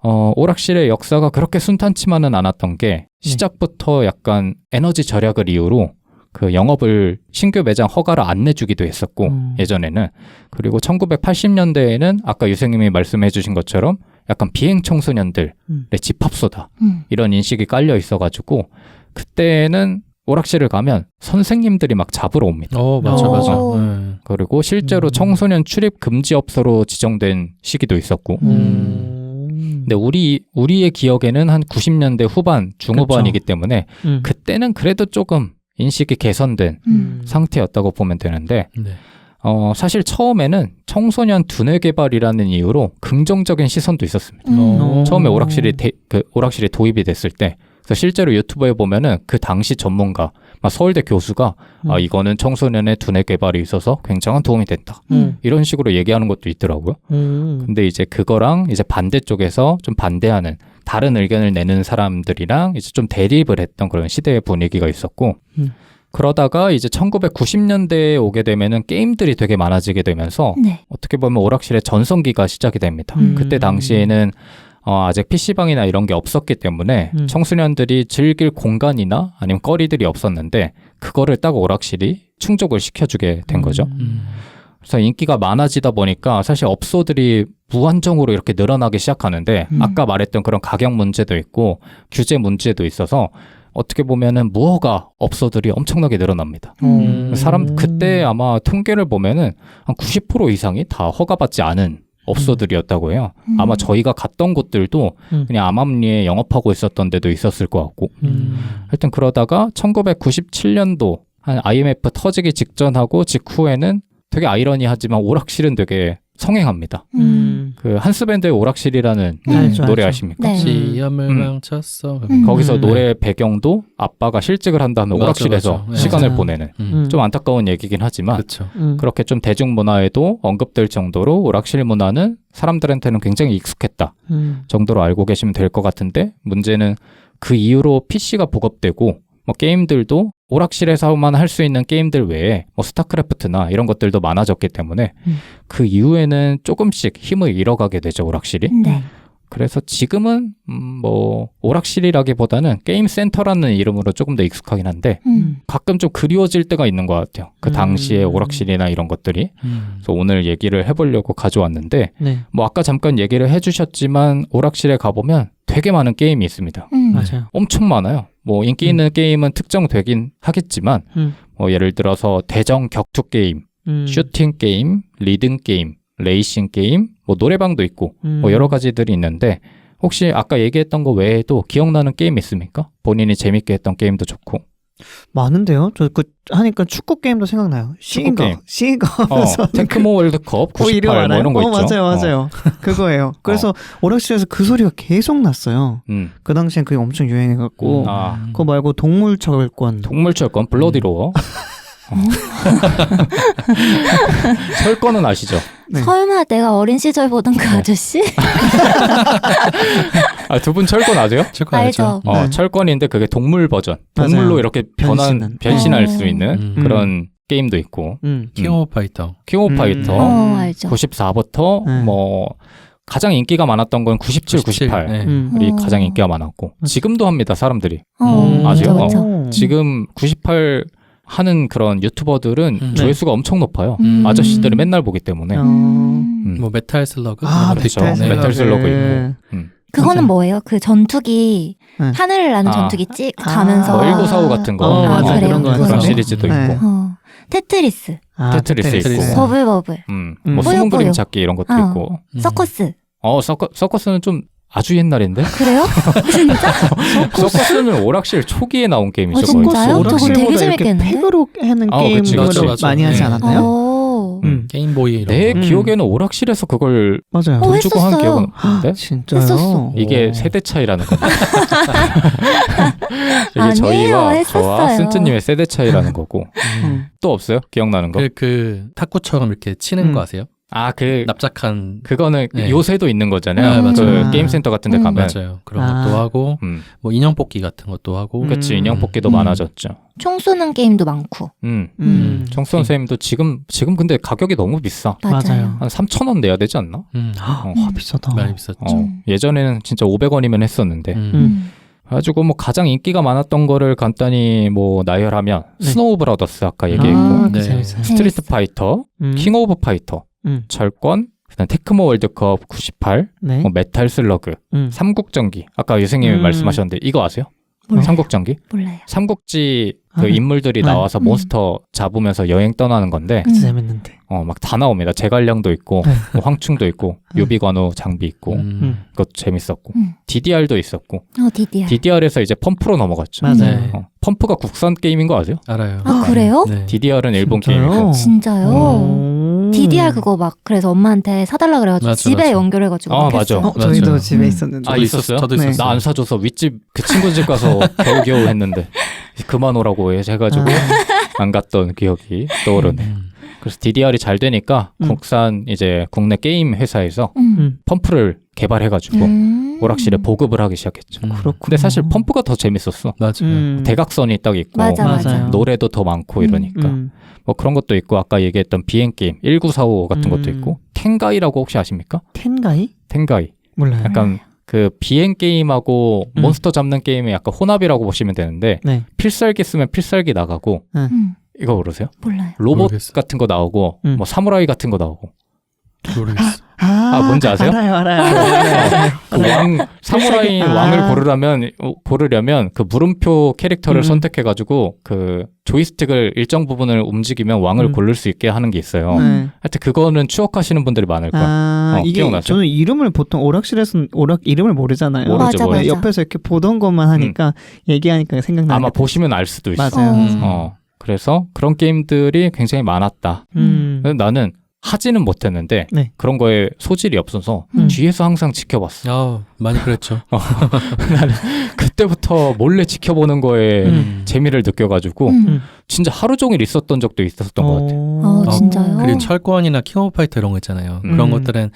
오락실의 역사가 그렇게 순탄치만은 않았던 게 시작부터 약간 에너지 절약을 이유로 그 영업을 신규 매장 허가를 안 내주기도 했었고 예전에는 그리고 1980년대에는 아까 유생님이 말씀해 주신 것처럼 약간 비행 청소년들의 집합소다 이런 인식이 깔려 있어가지고 그때는 오락실을 가면 선생님들이 막 잡으러 옵니다. 맞아, 오. 맞아. 그리고 실제로 청소년 출입 금지 업소로 지정된 시기도 있었고. 근데 우리의 기억에는 한 90년대 후반, 중후반이기 때문에 그때는 그래도 조금 인식이 개선된 상태였다고 보면 되는데 네. 사실 처음에는 청소년 두뇌 개발이라는 이유로 긍정적인 시선도 있었습니다. 처음에 오락실이 도입이 됐을 때 그래서 실제로 유튜브에 보면은 그 당시 전문가, 서울대 교수가 이거는 청소년의 두뇌 개발이 있어서 굉장한 도움이 된다. 이런 식으로 얘기하는 것도 있더라고요. 근데 이제 그거랑 이제 반대쪽에서 좀 반대하는 다른 의견을 내는 사람들이랑 이제 좀 대립을 했던 그런 시대의 분위기가 있었고 그러다가 이제 1990년대에 오게 되면은 게임들이 되게 많아지게 되면서 네. 어떻게 보면 오락실의 전성기가 시작이 됩니다. 그때 당시에는 아직 PC방이나 이런 게 없었기 때문에 청소년들이 즐길 공간이나 아니면 거리들이 없었는데 그거를 딱 오락실이 충족을 시켜주게 된 거죠. 그래서 인기가 많아지다 보니까 사실 업소들이 무한정으로 이렇게 늘어나기 시작하는데 아까 말했던 그런 가격 문제도 있고 규제 문제도 있어서 어떻게 보면은 무허가 업소들이 엄청나게 늘어납니다. 그때 아마 통계를 보면은 한 90% 이상이 다 허가받지 않은 업소들이었다고 해요. 아마 저희가 갔던 곳들도 그냥 암암리에 영업하고 있었던 데도 있었을 것 같고. 하여튼 그러다가 1997년도 한 IMF 터지기 직전하고 직후에는 되게 아이러니하지만 오락실은 되게 성행합니다. 그 한스밴드의 오락실이라는 노래 아십니까? 네. 시험을 망쳤어. 거기서 노래 배경도 아빠가 실직을 한 다음에 오락실에서 맞아. 시간을 맞아. 보내는 좀 안타까운 얘기긴 하지만 그렇죠. 그렇게 좀 대중문화에도 언급될 정도로 오락실 문화는 사람들한테는 굉장히 익숙했다 정도로 알고 계시면 될 것 같은데 문제는 그 이후로 PC가 보급되고 게임들도 오락실에서만 할 수 있는 게임들 외에 스타크래프트나 이런 것들도 많아졌기 때문에 그 이후에는 조금씩 힘을 잃어가게 되죠, 오락실이. 네. 그래서 지금은 오락실이라기보다는 게임 센터라는 이름으로 조금 더 익숙하긴 한데 가끔 좀 그리워질 때가 있는 것 같아요. 그 당시에 오락실이나 이런 것들이. 그래서 오늘 얘기를 해보려고 가져왔는데 네. 아까 잠깐 얘기를 해주셨지만 오락실에 가보면 되게 많은 게임이 있습니다. 맞아요. 엄청 많아요. 인기 있는 게임은 특정되긴 하겠지만 예를 들어서 대정 격투 게임, 슈팅 게임, 리듬 게임, 레이싱 게임, 노래방도 있고 여러 가지들이 있는데 혹시 아까 얘기했던 거 외에도 기억나는 게임 있습니까? 본인이 재밌게 했던 게임도 좋고. 많은데요? 저 하니까 축구 게임도 생각나요. 게임. 시인가 하면서 테크모 월드컵 98 이런 거 있죠. 맞아요. 그거예요. 그래서 오락실에서 그 소리가 계속 났어요. 그 당시엔 그게 엄청 유행해갖고 그거 말고 동물철권 블러디로어. 철권은 아시죠? 네. 설마 내가 어린 시절 보던 그 아저씨? 두 분 철권 아세요? 철권 알죠. 알죠. 철권인데 그게 동물 버전. 동물로 맞아요. 이렇게 변신은. 변신할 수 있는 그런 게임도 있고. 킹 오브 파이터. 킹 오브 파이터. 알죠. 94부터 가장 인기가 많았던 건 97, 98. 네. 이 가장 인기가 많았고 지금도 합니다, 사람들이. 그쵸, 아세요? 그쵸. 지금 98 하는 그런 유튜버들은 조회수가 엄청 높아요. 아저씨들이 맨날 보기 때문에. 메탈 슬러그. 그렇죠. 메탈 슬러그 있고. 그거는 뭐예요? 그 전투기 하늘을 나는 전투기 찍 가면서 1945 같은 거. 맞아. 그래요? 그런 거 그런 같은데. 시리즈도 네. 있고. 테트리스, 테트리스 있고. 버블버블, 숨은 뽀요뽀요. 그림 찾기 이런 것도 있고. 서커스. 서커스는 좀 아주 옛날인데? 그래요? 진짜? 서커스는 오락실 초기에 나온 게임이죠. 거의. 진짜요? 저거 되게 오락실보다 이렇게 재밌겠는데? 팩으로 하는 그치, 게임을 그치. 많이 하지 않았나요? 게임보이 이런 내 거. 기억에는 오락실에서 그걸 맞아요. 돈 주고 한 했었어요. 기억은 없는데? 진짜요? 했었어. 이게 세대 차이라는 거죠. 이게 아니에요, 저와 했었어요. 쓴트님의 세대 차이라는 거고. 또 없어요? 기억나는 거? 그 탁구처럼 이렇게 치는 거 아세요? 납작한 그거는 네. 요새도 있는 거잖아요. 맞아요. 그 게임 센터 같은 데 가면. 맞아요. 그런 것도 하고 인형 뽑기 같은 것도 하고. 그치, 인형 뽑기도 많아졌죠. 총 쏘는 게임도 많고. 청소 선생님도 지금 근데 가격이 너무 비싸. 맞아요. 한 3,000원 내야 되지 않나? 비싸다. 많이 비쌌죠. 예전에는 진짜 500원이면 했었는데. 그래가지고 가장 인기가 많았던 거를 간단히 나열하면 스노우 브라더스 아까 얘기했고 네. 스트리트 파이터, 킹 오브 파이터, 철권, 그다음 테크모 월드컵 98, 네. 메탈 슬러그, 삼국전기. 아까 유생님이 말씀하셨는데 이거 아세요? 몰라요. 삼국전기? 몰라요. 삼국지 그 인물들이 네. 나와서 몬스터 잡으면서 여행 떠나는 건데 진짜 재밌는데. 막 다 나옵니다. 제갈량도 있고 네. 뭐 황충도 있고 유비관우 장비 있고 그것도 재밌었고 DDR도 있었고 DDR. DDR에서 이제 펌프로 넘어갔죠. 맞아요. 펌프가 국산 게임인 거 아세요? 알아요. 아, 그래요? 네. DDR은 일본 진짜요? 게임이고 진짜요? DDR 그거 막 그래서 엄마한테 사달라 그래가지고 맞아, 집에 맞아. 연결해가지고 아, 막 맞아. 했어요. 저희도 맞아요. 집에 있었는데. 아, 있었어요? 저도 네. 있었어요. 나 안 사줘서 윗집 그 친구 집 가서 겨우겨우 했는데 그만 오라고 해가지고 안 갔던 기억이 떠오르네. 그래서 DDR이 잘 되니까 국산 이제 국내 게임 회사에서 펌프를 개발해가지고 오락실에 보급을 하기 시작했죠. 그렇구나. 근데 사실 펌프가 더 재밌었어. 맞아요. 대각선이 딱 있고 맞아, 맞아. 노래도 더 많고 이러니까 뭐 그런 것도 있고 아까 얘기했던 비행 게임 1945 같은 것도 있고 텐가이라고 혹시 아십니까? 텐가이? 텐가이 몰라요. 약간 그 비행 게임하고 몬스터 잡는 게임의 약간 혼합이라고 보시면 되는데 네. 필살기 쓰면 필살기 나가고 이거 모르세요? 몰라요. 로봇 모르겠어요. 같은 거 나오고 뭐 사무라이 같은 거 나오고 모르겠어. 뭔지 아세요? 알아요. 그 사무라이 왕을 고르려면 그 물음표 캐릭터를 선택해가지고 그 조이스틱을 일정 부분을 움직이면 왕을 고를 수 있게 하는 게 있어요. 하여튼 그거는 추억하시는 분들이 많을 거야. 이게 기억나세요? 저는 이름을 보통 오락실에서는 이름을 모르잖아요. 모르죠, 맞아. 옆에서 이렇게 보던 것만 하니까 얘기하니까 생각나요. 아마 보시면 알 수도 있어. 맞아요. 그래서 그런 게임들이 굉장히 많았다. 근데 나는 하지는 못했는데 네. 그런 거에 소질이 없어서 뒤에서 항상 지켜봤어. 많이 그랬죠. 나는 그때부터 몰래 지켜보는 거에 재미를 느껴가지고 진짜 하루 종일 있었던 적도 있었던 것 같아요. 진짜요? 그리고 철권이나 킹 오브 파이터 이런 거 있잖아요. 그런 것들은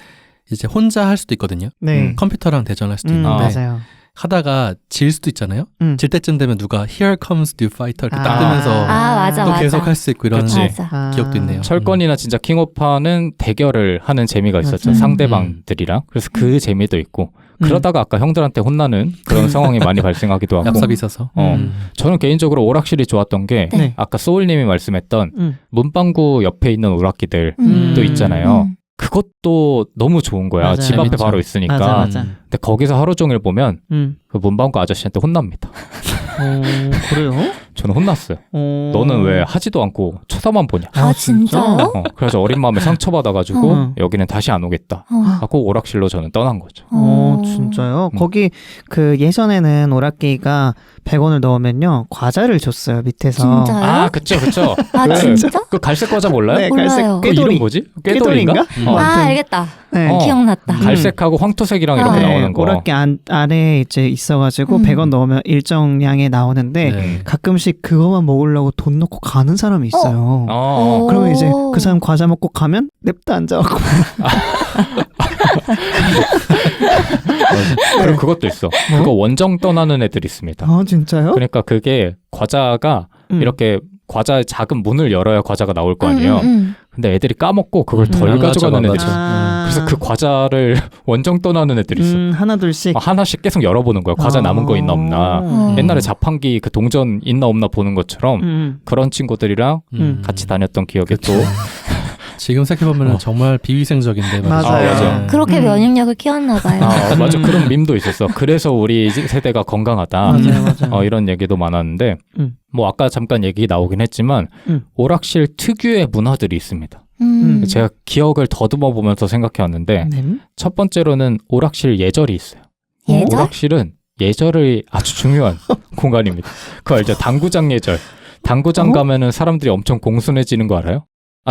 이제 혼자 할 수도 있거든요. 네. 컴퓨터랑 대전할 수도 있는데 맞아요. 하다가 질 수도 있잖아요. 질 때쯤 되면 누가 Here comes the fighter 이렇게 딱 아. 뜨면서 맞아, 또 맞아. 계속 할 수 있고 이런 그치. 맞아. 기억도 있네요. 철권이나 진짜 킹오파는 대결을 하는 재미가 있었죠. 맞아요. 상대방들이랑. 그래서 그 재미도 있고 그러다가 아까 형들한테 혼나는 그런 상황이 많이 발생하기도 하고 얍삽이 있어서. 저는 개인적으로 오락실이 좋았던 게 네. 아까 소울님이 말씀했던 문방구 옆에 있는 오락기들도 있잖아요. 그것도 너무 좋은 거야. 맞아요. 집 앞에 재밌죠. 바로 있으니까. 맞아. 근데 거기서 하루 종일 보면 그 문방구 아저씨한테 혼납니다. 그래요? 저는 혼났어요. 너는 왜 하지도 않고 쳐다만 보냐. 진짜요? 그래서 어린 마음에 상처받아가지고 여기는 다시 안 오겠다 하고 오락실로 저는 떠난 거죠. 진짜요? 거기 그 예전에는 오락기가 100원을 넣으면요 과자를 줬어요 밑에서. 진짜요? 아 그쵸. 진짜? 그 갈색 과자 몰라요? 네, 몰라요. 갈색 그 이름 뭐지? 꾀돌인가? 알겠다. 네. 기억났다. 갈색하고 황토색이랑 이렇게 네, 나오는 거. 오락기 안에 이제 있어가지고 100원 넣으면 일정량에 나오는데 네. 가끔씩 그거만 먹으려고 돈 넣고 가는 사람이 있어요. 그러면 이제 그 사람 과자 먹고 가면 냅다 앉아갖고. 그리고 그것도 있어. 그거 원정 떠나는 애들 있습니다. 진짜요? 그러니까 그게 과자가 이렇게 과자의 작은 문을 열어야 과자가 나올 거 아니에요. 근데 애들이 까먹고 그걸 덜 가져가는 애들이 있어. 그래서 그 과자를 원정 떠나는 애들이 있어. 하나 둘씩. 하나씩 계속 열어보는 거야. 과자 남은 거 있나 없나. 옛날에 자판기 그 동전 있나 없나 보는 것처럼 그런 친구들이랑 같이 다녔던 기억이 또 지금 생각해보면 정말 비위생적인데 말이죠. 맞아요. 맞아. 그렇게 면역력을 키웠나 봐요. 맞아. 그런 밈도 있었어. 그래서 우리 세대가 건강하다. 맞아요. 이런 얘기도 많았는데 뭐 아까 잠깐 얘기 나오긴 했지만 오락실 특유의 문화들이 있습니다. 제가 기억을 더듬어 보면서 생각해 왔는데 첫 번째로는 오락실 예절이 있어요. 예절? 오락실은 예절이 아주 중요한 공간입니다. 그거 알죠? 당구장 예절. 당구장 가면은 사람들이 엄청 공손해지는 거 알아요?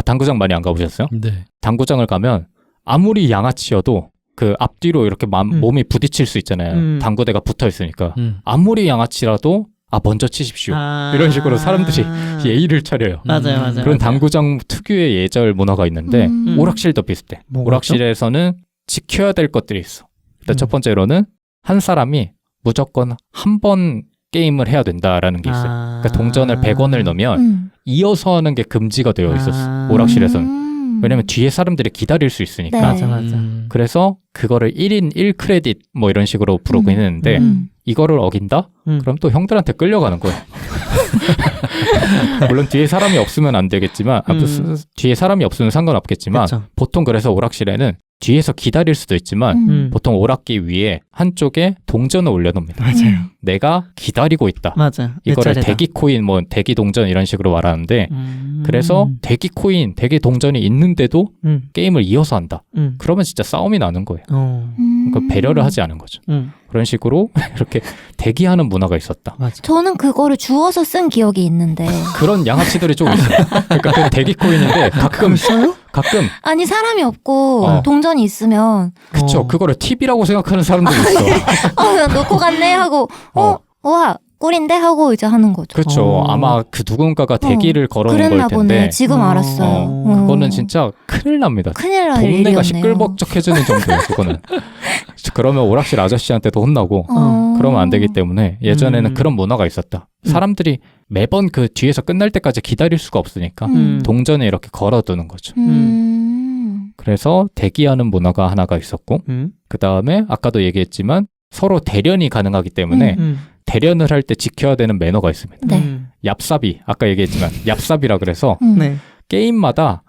당구장 많이 안 가보셨어요? 네. 당구장을 가면 아무리 양아치여도 그 앞뒤로 이렇게 몸이 부딪힐 수 있잖아요. 당구대가 붙어 있으니까. 아무리 양아치라도 먼저 치십시오. 이런 식으로 사람들이 예의를 차려요. 맞아요. 그런 당구장 특유의 예절 문화가 있는데 오락실도 비슷해. 뭐가 오락실에서는 지켜야 될 것들이 있어. 일단 첫 번째로는 한 사람이 무조건 한 번 게임을 해야 된다라는 게 있어요. 그러니까 동전을 100원을 넣으면 이어서 하는 게 금지가 되어 있었어. 오락실에서는. 왜냐면 뒤에 사람들이 기다릴 수 있으니까. 네. 맞아. 그래서 그거를 1인 1크레딧 뭐 이런 식으로 부르긴 했는데 이거를 어긴다? 그럼 또 형들한테 끌려가는 거예요. 물론 뒤에 사람이 없으면 안 되겠지만 뒤에 사람이 없으면 상관없겠지만 그쵸. 보통 그래서 오락실에는 뒤에서 기다릴 수도 있지만 보통 오락기 위에 한쪽에 동전을 올려놓습니다. 맞아요. 내가 기다리고 있다. 맞아. 이거를 대기 코인, 뭐 대기 동전 이런 식으로 말하는데 그래서 대기 코인, 대기 동전이 있는데도 게임을 이어서 한다. 그러면 진짜 싸움이 나는 거예요. 그 배려를 하지 않은 거죠. 그런 식으로 이렇게 대기하는 문화가 있었다. 맞아. 저는 그거를 주워서 쓴 기억이 있는데 그런 양아치들이 좀 있어요. 그러니까 그 대기 코인인데 가끔 써요? 가끔 아니 사람이 없고 동전이 있으면 그쵸. 그거를 팁이라고 생각하는 사람들이 있어. 그냥 놓고 갔네 하고 와 꿀인데 하고 이제 하는 거죠. 그렇죠. 아마 그 누군가가 대기를 걸어놓은 그랬나 걸 보네. 텐데 지금 알았어요. 그거는 진짜 큰일 납니다. 큰일 날 동네가 일이었네요. 시끌벅적해지는 정도예요. 그거는. 그러면 오락실 아저씨한테도 혼나고 그러면 안 되기 때문에 예전에는 그런 문화가 있었다. 사람들이 매번 그 뒤에서 끝날 때까지 기다릴 수가 없으니까 동전에 이렇게 걸어두는 거죠. 그래서 대기하는 문화가 하나가 있었고 그 다음에 아까도 얘기했지만 서로 대련이 가능하기 때문에 대련을 할 때 지켜야 되는 매너가 있습니다. 네. 얍삽이 아까 얘기했지만 얍삽이라 그래서 네. 게임마다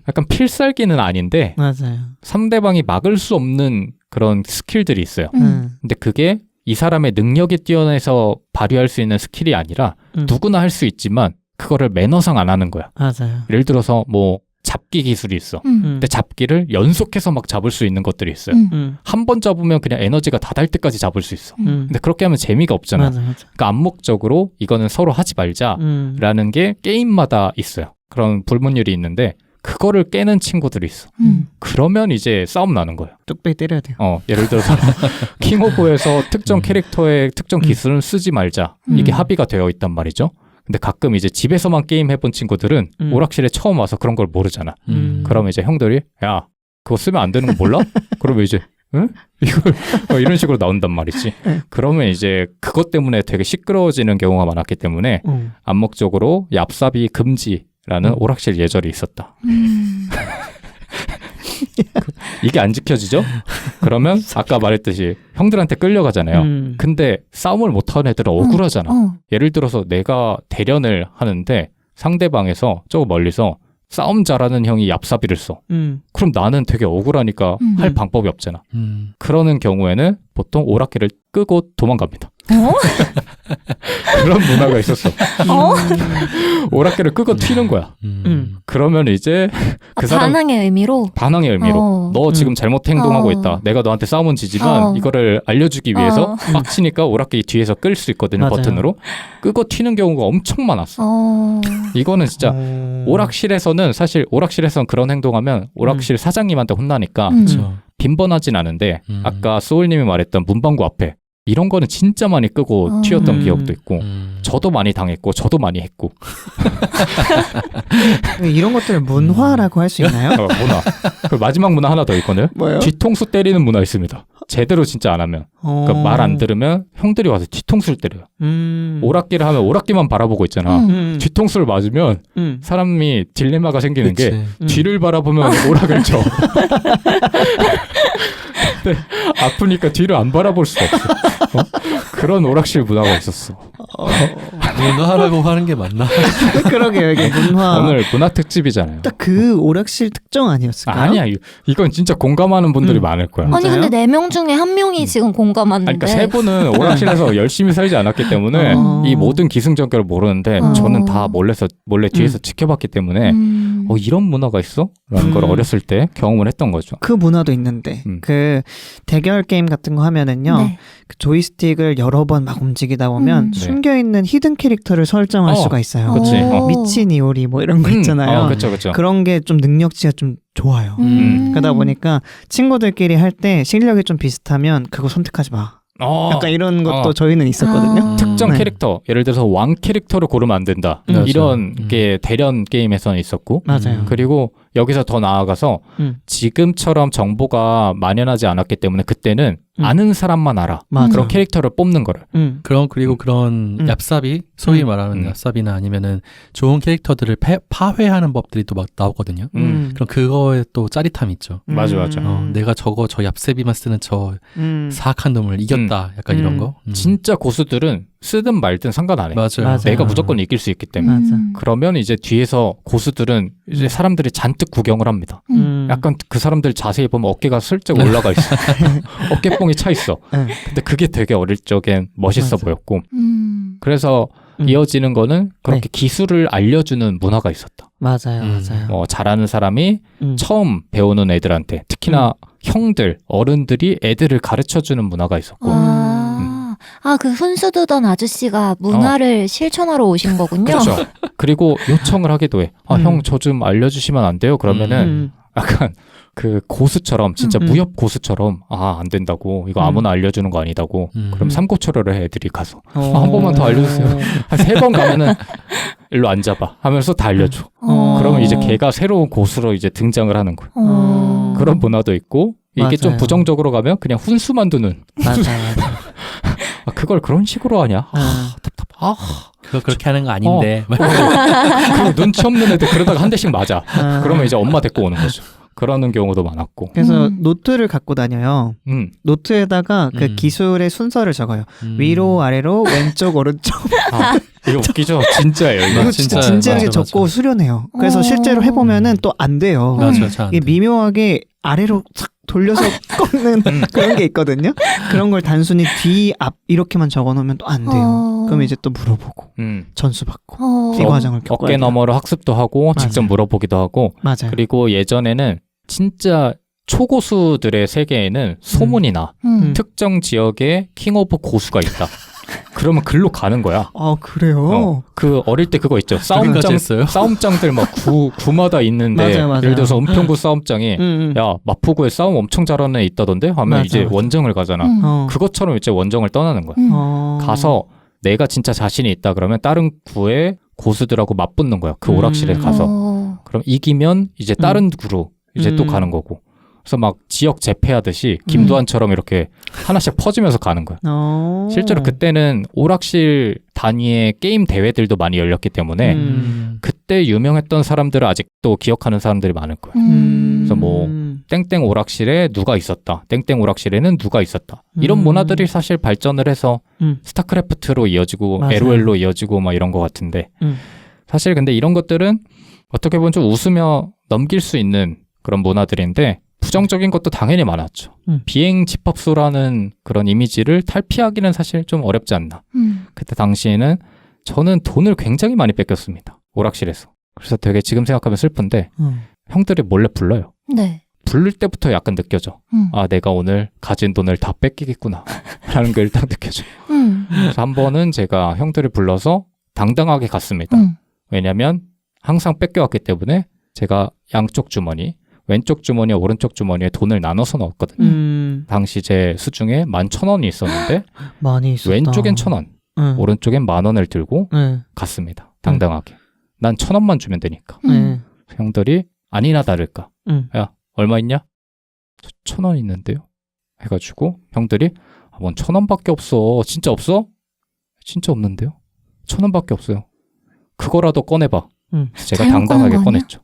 약간 필살기는 아닌데 맞아요. 상대방이 막을 수 없는 그런 스킬들이 있어요. 근데 그게 이 사람의 능력이 뛰어나서 발휘할 수 있는 스킬이 아니라 누구나 할 수 있지만 그거를 매너상 안 하는 거야. 맞아요. 예를 들어서 뭐 잡기 기술이 있어. 근데 잡기를 연속해서 막 잡을 수 있는 것들이 있어요. 한 번 잡으면 그냥 에너지가 다 달 때까지 잡을 수 있어. 근데 그렇게 하면 재미가 없잖아. 맞아. 그러니까 암묵적으로 이거는 서로 하지 말자라는 게 게임마다 있어요. 그런 불문율이 있는데 그거를 깨는 친구들이 있어. 그러면 이제 싸움 나는 거예요. 뚝배기 때려야 돼요. 예를 들어서 킹 오브에서 특정 캐릭터의 특정 기술은 쓰지 말자. 이게 합의가 되어 있단 말이죠. 근데 가끔 이제 집에서만 게임 해본 친구들은 오락실에 처음 와서 그런 걸 모르잖아. 그러면 이제 형들이 야 그거 쓰면 안 되는 거 몰라? 그러면 이제 응? 이걸 이런 식으로 나온단 말이지. 그러면 이제 그것 때문에 되게 시끄러워지는 경우가 많았기 때문에 암묵적으로 얍삽이 금지라는 오락실 예절이 있었다. 이게 안 지켜지죠? 그러면 아까 말했듯이 형들한테 끌려가잖아요. 근데 싸움을 못하는 애들은 억울하잖아. 예를 들어서 내가 대련을 하는데 상대방에서 저 멀리서 싸움 잘하는 형이 얍삽이를 써. 그럼 나는 되게 억울하니까 할 방법이 없잖아. 그러는 경우에는 보통 오락기를 끄고 도망갑니다. 그런 문화가 있었어. 오락기를 끄고 튀는 거야. 그러면 이제 그 사람 반항의 의미로 너 지금 잘못 행동하고 있다. 내가 너한테 싸움은 지지만 이거를 알려주기 위해서 빡치니까 오락기 뒤에서 끌 수 있거든요. 맞아요. 버튼으로. 끄고 튀는 경우가 엄청 많았어. 이거는 진짜 오락실에서는 사실 오락실에서는 그런 행동하면 오락실 사장님한테 혼나니까 빈번하진 않은데 아까 소울님이 말했던 문방구 앞에 이런 거는 진짜 많이 끄고 튀었던 기억도 있고 저도 많이 당했고 저도 많이 했고 이런 것들을 문화라고 할 수 있나요? 문화. 그리고 마지막 문화 하나 더 있거든요. 뭐요? 뒤통수 때리는 문화 있습니다. 제대로 진짜 안 하면 그러니까 말 안 들으면 형들이 와서 뒤통수를 때려요. 오락기를 하면 오락기만 바라보고 있잖아. 뒤통수를 맞으면 사람이 딜레마가 생기는 게 뒤를 바라보면 오락을 쳐. 근데 아프니까 뒤를 안 바라볼 수가 없어. 그런 오락실 문화가 있었어. 문화라고 하는 게 맞나? 그러게요. 이게 문화. 오늘 문화 특집이잖아요. 딱 그 오락실 특정 아니었을까요? 아니야. 이건 진짜 공감하는 분들이 많을 거야. 아니 맞아요? 근데 4명 중에 1명이 지금 공감하는데 그러니까 세 분은 오락실에서 열심히 살지 않았기 때문에 이 모든 기승전결을 모르는데 저는 다 몰래 뒤에서 지켜봤기 때문에 이런 문화가 있어? 라는 걸 어렸을 때 경험을 했던 거죠. 그 문화도 있는데 그 대결 게임 같은 거 하면은요. 네. 그 조이스틱을 여러 번 막 움직이다 보면 네. 숨겨있는 히든 캐릭터를 설정할 수가 있어요. 그치. 미친 이오리 뭐 이런 거 있잖아요. 그렇죠. 그런 게 좀 능력치가 좀 좋아요. 그러다 보니까 친구들끼리 할 때 실력이 좀 비슷하면 그거 선택하지 마. 약간 이런 것도 저희는 있었거든요. 특정 네. 캐릭터, 예를 들어서 왕 캐릭터를 고르면 안 된다. 이런 게 대련 게임에서는 있었고 맞아요. 그리고 여기서 더 나아가서 지금처럼 정보가 만연하지 않았기 때문에 그때는 아는 사람만 알아. 맞아. 그런 캐릭터를 뽑는 거를. 그리고 그런 얍삽이 소위 말하는 얍삽이나 아니면은 좋은 캐릭터들을 파회하는 법들이 또 막 나오거든요. 그럼 그거에 또 짜릿함이 있죠. 맞아. 내가 저 얍삽이만 쓰는 저 사악한 놈을 이겼다. 약간 이런 거. 진짜 고수들은 쓰든 말든 상관 안 해. 맞아요. 내가 무조건 이길 수 있기 때문에. 맞아. 그러면 이제 뒤에서 고수들은 이제 사람들이 잔뜩 구경을 합니다. 약간 그 사람들 자세히 보면 어깨가 슬쩍 올라가 있어. 어깨뽕이 차 있어. 근데 그게 되게 어릴 적엔 멋있어 맞아. 보였고. 그래서 이어지는 거는 그렇게 네. 기술을 알려주는 문화가 있었다. 맞아요, 맞아요. 잘하는 사람이 처음 배우는 애들한테 특히나 형들, 어른들이 애들을 가르쳐주는 문화가 있었고. 그 훈수 두던 아저씨가 문화를 실천하러 오신 거군요. 그렇죠. 그리고 요청을 하기도 해. 형, 저 좀 알려주시면 안 돼요? 그러면은 약간 그 고수처럼 진짜 무협 고수처럼 안 된다고 이거 아무나 알려주는 거 아니다고 그럼 삼고초려를 해 애들이 가서 한 번만 더 알려주세요. 한 3번 가면은 일로 앉아봐 하면서 다 알려줘. 그러면 이제 걔가 새로운 고수로 이제 등장을 하는 거예요. 그런 문화도 있고 이게 맞아요. 좀 부정적으로 가면 그냥 훈수만 두는. 맞아. 그걸 그런 식으로 하냐? 답답. 그거 그렇게 하는 거 아닌데. 그 눈치 없는 애들 그러다가 한 대씩 맞아. 그러면 이제 엄마 데리고 오는 거죠. 그러는 경우도 많았고. 그래서 노트를 갖고 다녀요. 노트에다가 그 음. 기술의 순서를 적어요. 위로, 아래로, 왼쪽, 오른쪽. 이거 웃기죠? 진짜예요. 이거. 이거 진짜 진짜 진지하게 맞아, 적고 맞아. 수련해요. 그래서 실제로 해보면은 또 안 돼요. 맞아요. 잘 안 이게 돼. 미묘하게 아래로 싹 돌려서 꺾는 그런 게 있거든요. 그런 걸 단순히 뒤, 앞 이렇게만 적어놓으면 또 안 돼요. 그럼 이제 또 물어보고 전수 받고 이 과정을 겪어야 어깨 돼요. 너머로 학습도 하고 맞아요. 직접 물어보기도 하고 맞아요. 그리고 예전에는 진짜 초고수들의 세계에는 소문이 나. 특정 지역에 킹 오브 고수가 있다. 그러면 글로 가는 거야. 그래요? 그 어릴 때 그거 있죠. 그렇게까지 했어요? 싸움장들 막 구마다 있는데 맞아요. 예를 들어서 은평구 싸움장에 야 마포구에 싸움 엄청 잘하는 애 있다던데 하면 맞아, 이제 맞아. 원정을 가잖아. 그것처럼 이제 원정을 떠나는 거야. 가서 내가 진짜 자신이 있다 그러면 다른 구의 고수들하고 맞붙는 거야. 그 오락실에 가서. 그럼 이기면 이제 다른 구로 이제 또 가는 거고. 그래서 막 지역 재패하듯이 김두한처럼 이렇게 하나씩 퍼지면서 가는 거야. 실제로 그때는 오락실 단위의 게임 대회들도 많이 열렸기 때문에 그때 유명했던 사람들을 아직도 기억하는 사람들이 많을 거야. 그래서 뭐 땡땡 오락실에 누가 있었다. 땡땡 오락실에는 누가 있었다. 이런 문화들이 사실 발전을 해서 스타크래프트로 이어지고 맞아요. LOL로 이어지고 막 이런 것 같은데 사실 근데 이런 것들은 어떻게 보면 좀 웃으며 넘길 수 있는 그런 문화들인데 부정적인 것도 당연히 많았죠. 비행 집합소라는 그런 이미지를 탈피하기는 사실 좀 어렵지 않나. 그때 당시에는 저는 돈을 굉장히 많이 뺏겼습니다. 오락실에서. 그래서 되게 지금 생각하면 슬픈데 형들이 몰래 불러요. 네. 부를 때부터 약간 느껴져. 내가 오늘 가진 돈을 다 뺏기겠구나 라는 걸 딱 느껴져. 그래서 한 번은 제가 형들을 불러서 당당하게 갔습니다. 왜냐면 항상 뺏겨왔기 때문에 제가 양쪽 주머니 왼쪽 주머니와 오른쪽 주머니에 돈을 나눠서 넣었거든요. 당시 제 수중에 11,000원이 있었는데 많이 있었다. 왼쪽엔 1,000원, 오른쪽엔 10,000원을 들고 갔습니다. 당당하게. 난 1,000원만 주면 되니까. 형들이 아니나 다를까. 야, 얼마 있냐? 1,000원 있는데요. 해가지고 형들이 뭔 1,000원밖에 없어. 진짜 없어? 진짜 없는데요. 1,000원밖에 없어요. 그거라도 꺼내봐. 제가 잘못 당당하게 꺼낸 거 아니야? 꺼냈죠.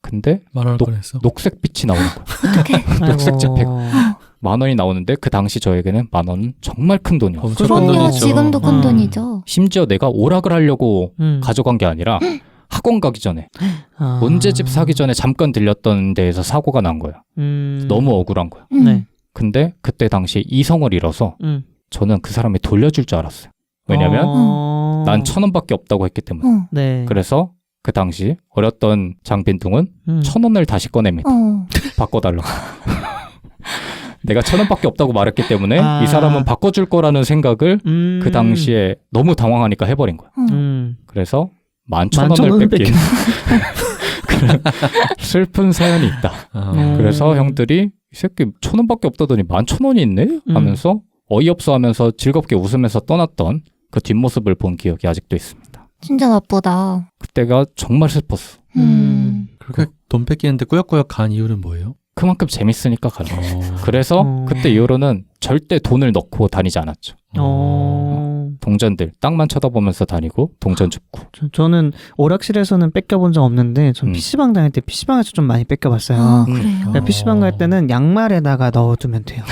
근데 10,000원 꺼냈어. 녹색 빛이 나오는 거야. 어떡해. 녹색 재패가 10,000원이 나오는데 그 당시 저에게는 10,000원은 정말 큰 돈이었어요. 엄청 큰 그럼요. 돈이죠. 지금도 큰 돈이죠. 심지어 내가 오락을 하려고 가져간 게 아니라 학원 가기 전에 문제집 사기 전에 잠깐 들렸던 데에서 사고가 난 거야. 너무 억울한 거야. 네. 근데 그때 당시에 이성을 잃어서 저는 그 사람이 돌려줄 줄 알았어요. 왜냐면 난 1,000원밖에 없다고 했기 때문에. 네. 그래서 그 당시 어렸던 장빈둥은 1,000원을 다시 꺼냅니다. 바꿔달라고. 내가 1,000원밖에 없다고 말했기 때문에 이 사람은 바꿔줄 거라는 생각을 그 당시에 너무 당황하니까 해버린 거야. 그래서 11,000원을 뺏긴 그런 슬픈 사연이 있다. 그래서 형들이 이 새끼 1,000원밖에 없다더니 11,000원이 있네? 하면서 어이없어 하면서 즐겁게 웃으면서 떠났던 그 뒷모습을 본 기억이 아직도 있습니다. 진짜 나쁘다. 그때가 정말 슬펐어. 그렇게 돈 뺏기는데 꾸역꾸역 간 이유는 뭐예요? 그만큼 재밌으니까 가는 거죠. 그래서 그때 이후로는 절대 돈을 넣고 다니지 않았죠. 동전들 땅만 쳐다보면서 다니고 동전 줍고. 저는 오락실에서는 뺏겨본 적 없는데 전 PC방 다닐 때 PC방에서 좀 많이 뺏겨봤어요. 그래요? PC방 갈 때는 양말에다가 넣어두면 돼요.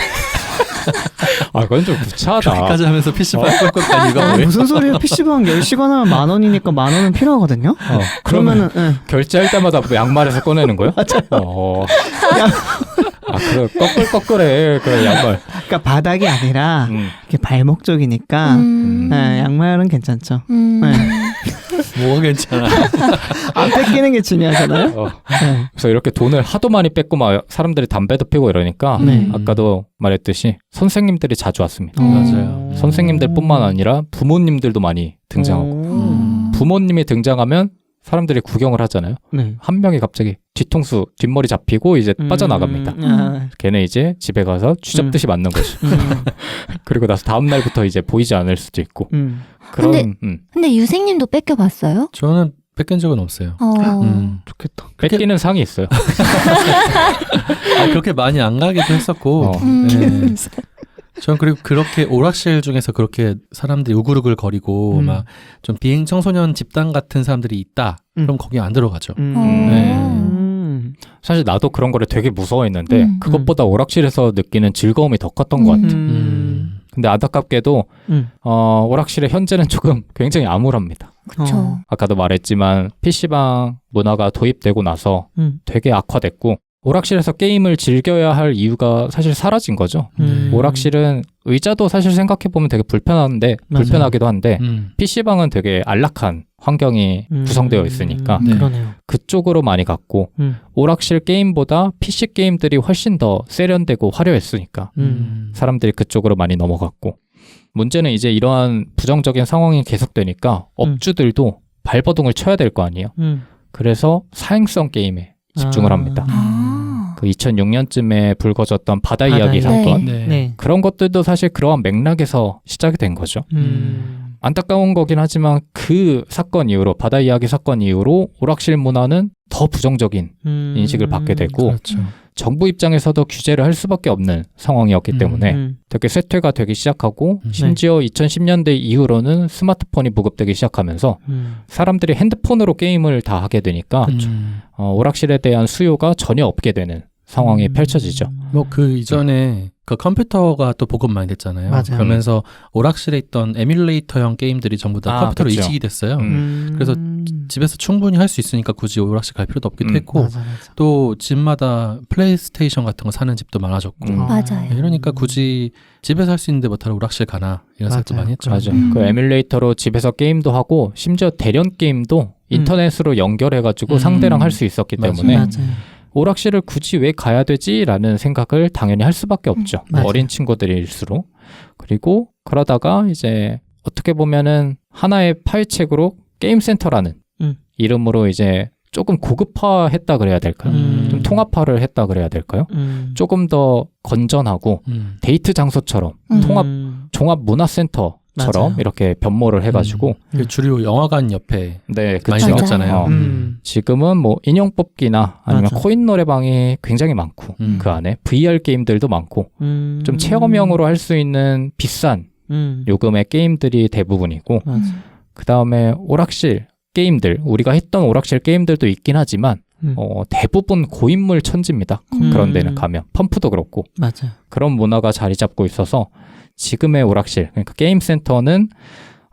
아, 그건 좀 구차하다. 그렇게까지 하면서 PC방 꿀꺽한 이유가 뭐예요? 무슨 소리예요? PC방 10시간 하면 10,000원이니까 10,000원은 필요하거든요. 그러면 그러면은 결제할 때마다 양말에서 꺼내는 거야? 맞아요. 아, 그래, 꺼끌꺼끌해. 그래, 양말. 그러니까 바닥이 아니라 이렇게 발목 쪽이니까 네, 양말은 괜찮죠. 네. 뭐가 괜찮아. 안 뺏기는 게 중요하잖아요. 네. 그래서 이렇게 돈을 하도 많이 뺏고 막 사람들이 담배도 피고 이러니까 네. 아까도 말했듯이 선생님들이 자주 왔습니다. 맞아요. 선생님들뿐만 아니라 부모님들도 많이 등장하고 부모님이 등장하면 사람들이 구경을 하잖아요. 네. 한 명이 갑자기 뒤통수 뒷머리 잡히고 이제 빠져나갑니다. 걔네 이제 집에 가서 쥐잡듯이 맞는 거죠. 그리고 나서 다음 날부터 이제 보이지 않을 수도 있고. 그런 근데 유생님도 뺏겨봤어요? 저는 뺏긴 적은 없어요. 좋겠다. 뺏기는 상이 있어요. 아, 그렇게 많이 안 가기도 했었고. 네. 전 그리고 그렇게 오락실 중에서 그렇게 사람들이 우글우글 거리고 막 좀 비행 청소년 집단 같은 사람들이 있다. 그럼 거기 안 들어가죠. 네. 사실 나도 그런 거를 되게 무서워했는데 그것보다 오락실에서 느끼는 즐거움이 더 컸던 것 같아. 근데 안타깝게도 오락실의 현재는 조금 굉장히 암울합니다. 그쵸. 아까도 말했지만 PC방 문화가 도입되고 나서 되게 악화됐고 오락실에서 게임을 즐겨야 할 이유가 사실 사라진 거죠. 오락실은 의자도 사실 생각해보면 되게 불편하기도 한데 PC방은 되게 안락한 환경이 구성되어 있으니까 네. 그러네요. 그쪽으로 많이 갔고 오락실 게임보다 PC 게임들이 훨씬 더 세련되고 화려했으니까 사람들이 그쪽으로 많이 넘어갔고 문제는 이제 이러한 부정적인 상황이 계속되니까 업주들도 발버둥을 쳐야 될 거 아니에요. 그래서 사행성 게임에 집중을 합니다. 그 2006년쯤에 불거졌던 바다 이야기 사건 네. 그런 것들도 사실 그러한 맥락에서 시작이 된 거죠. 안타까운 거긴 하지만 그 사건 이후로 바다 이야기 사건 이후로 오락실 문화는 더 부정적인 인식을 받게 되고 그렇죠. 정부 입장에서도 규제를 할 수밖에 없는 상황이었기 때문에 되게 쇠퇴가 되기 시작하고 심지어 2010년대 이후로는 스마트폰이 보급되기 시작하면서 사람들이 핸드폰으로 게임을 다 하게 되니까 오락실에 대한 수요가 전혀 없게 되는 상황이 펼쳐지죠. 뭐 그 이전에 그 컴퓨터가 또 보급 많이 됐잖아요. 맞아요. 그러면서 오락실에 있던 에뮬레이터형 게임들이 전부 다 컴퓨터로 그쵸. 이식이 됐어요. 그래서 집에서 충분히 할 수 있으니까 굳이 오락실 갈 필요도 없기도 했고 맞아. 또 집마다 플레이스테이션 같은 거 사는 집도 많아졌고 맞아요. 이러니까 굳이 집에서 할 수 있는데 뭐 다른 오락실 가나 이런 생각도 맞아요. 많이 했죠. 맞아. 그 에뮬레이터로 집에서 게임도 하고 심지어 대련 게임도 인터넷으로 연결해가지고 상대랑 할 수 있었기 때문에 맞아요. 오락실을 굳이 왜 가야 되지라는 생각을 당연히 할 수밖에 없죠. 맞아요. 어린 친구들일수록. 그리고 그러다가 이제 어떻게 보면은 하나의 파이책으로 게임센터라는 이름으로 이제 조금 고급화했다 그래야 될까요? 좀 통합화를 했다 그래야 될까요? 조금 더 건전하고 데이트 장소처럼 종합 문화센터처럼 맞아요. 이렇게 변모를 해가지고 주로 영화관 옆에 네, 많이 그쵸. 생겼잖아요. 지금은 뭐 인형 뽑기나 아니면 맞아. 코인 노래방이 굉장히 많고 그 안에 VR 게임들도 많고 좀 체험형으로 할 수 있는 비싼 요금의 게임들이 대부분이고 그 다음에 오락실 게임들 우리가 했던 오락실 게임들도 있긴 하지만 대부분 고인물 천지입니다. 그런 데는 가면 펌프도 그렇고 맞아요. 그런 문화가 자리 잡고 있어서 지금의 오락실 그러니까 게임센터는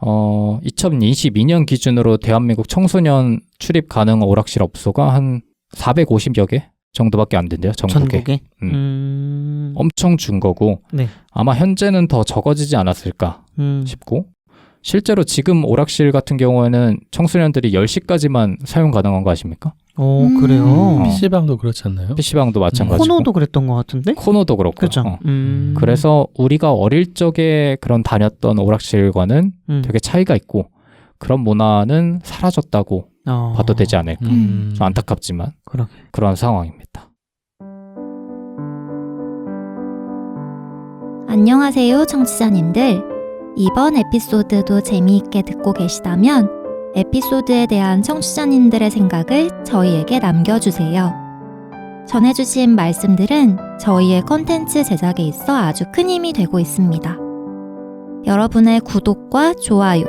2022년 기준으로 대한민국 청소년 출입 가능 오락실 업소가 한 450여 개 정도밖에 안 된대요. 전국에. 엄청 준 거고 네. 아마 현재는 더 적어지지 않았을까 싶고 실제로 지금 오락실 같은 경우에는 청소년들이 10시까지만 사용 가능한 거 아십니까? 그래요. PC방도 그렇지 않나요? PC방도 마찬가지고 코노도 그랬던 것 같은데? 코노도 그렇고 그죠. 그래서 우리가 어릴 적에 그런 다녔던 오락실과는 되게 차이가 있고 그런 문화는 사라졌다고 봐도 되지 않을까. 좀 안타깝지만 그러게. 그런 상황입니다. 안녕하세요, 청취자님들. 이번 에피소드도 재미있게 듣고 계시다면 에피소드에 대한 청취자님들의 생각을 저희에게 남겨주세요. 전해주신 말씀들은 저희의 컨텐츠 제작에 있어 아주 큰 힘이 되고 있습니다. 여러분의 구독과 좋아요,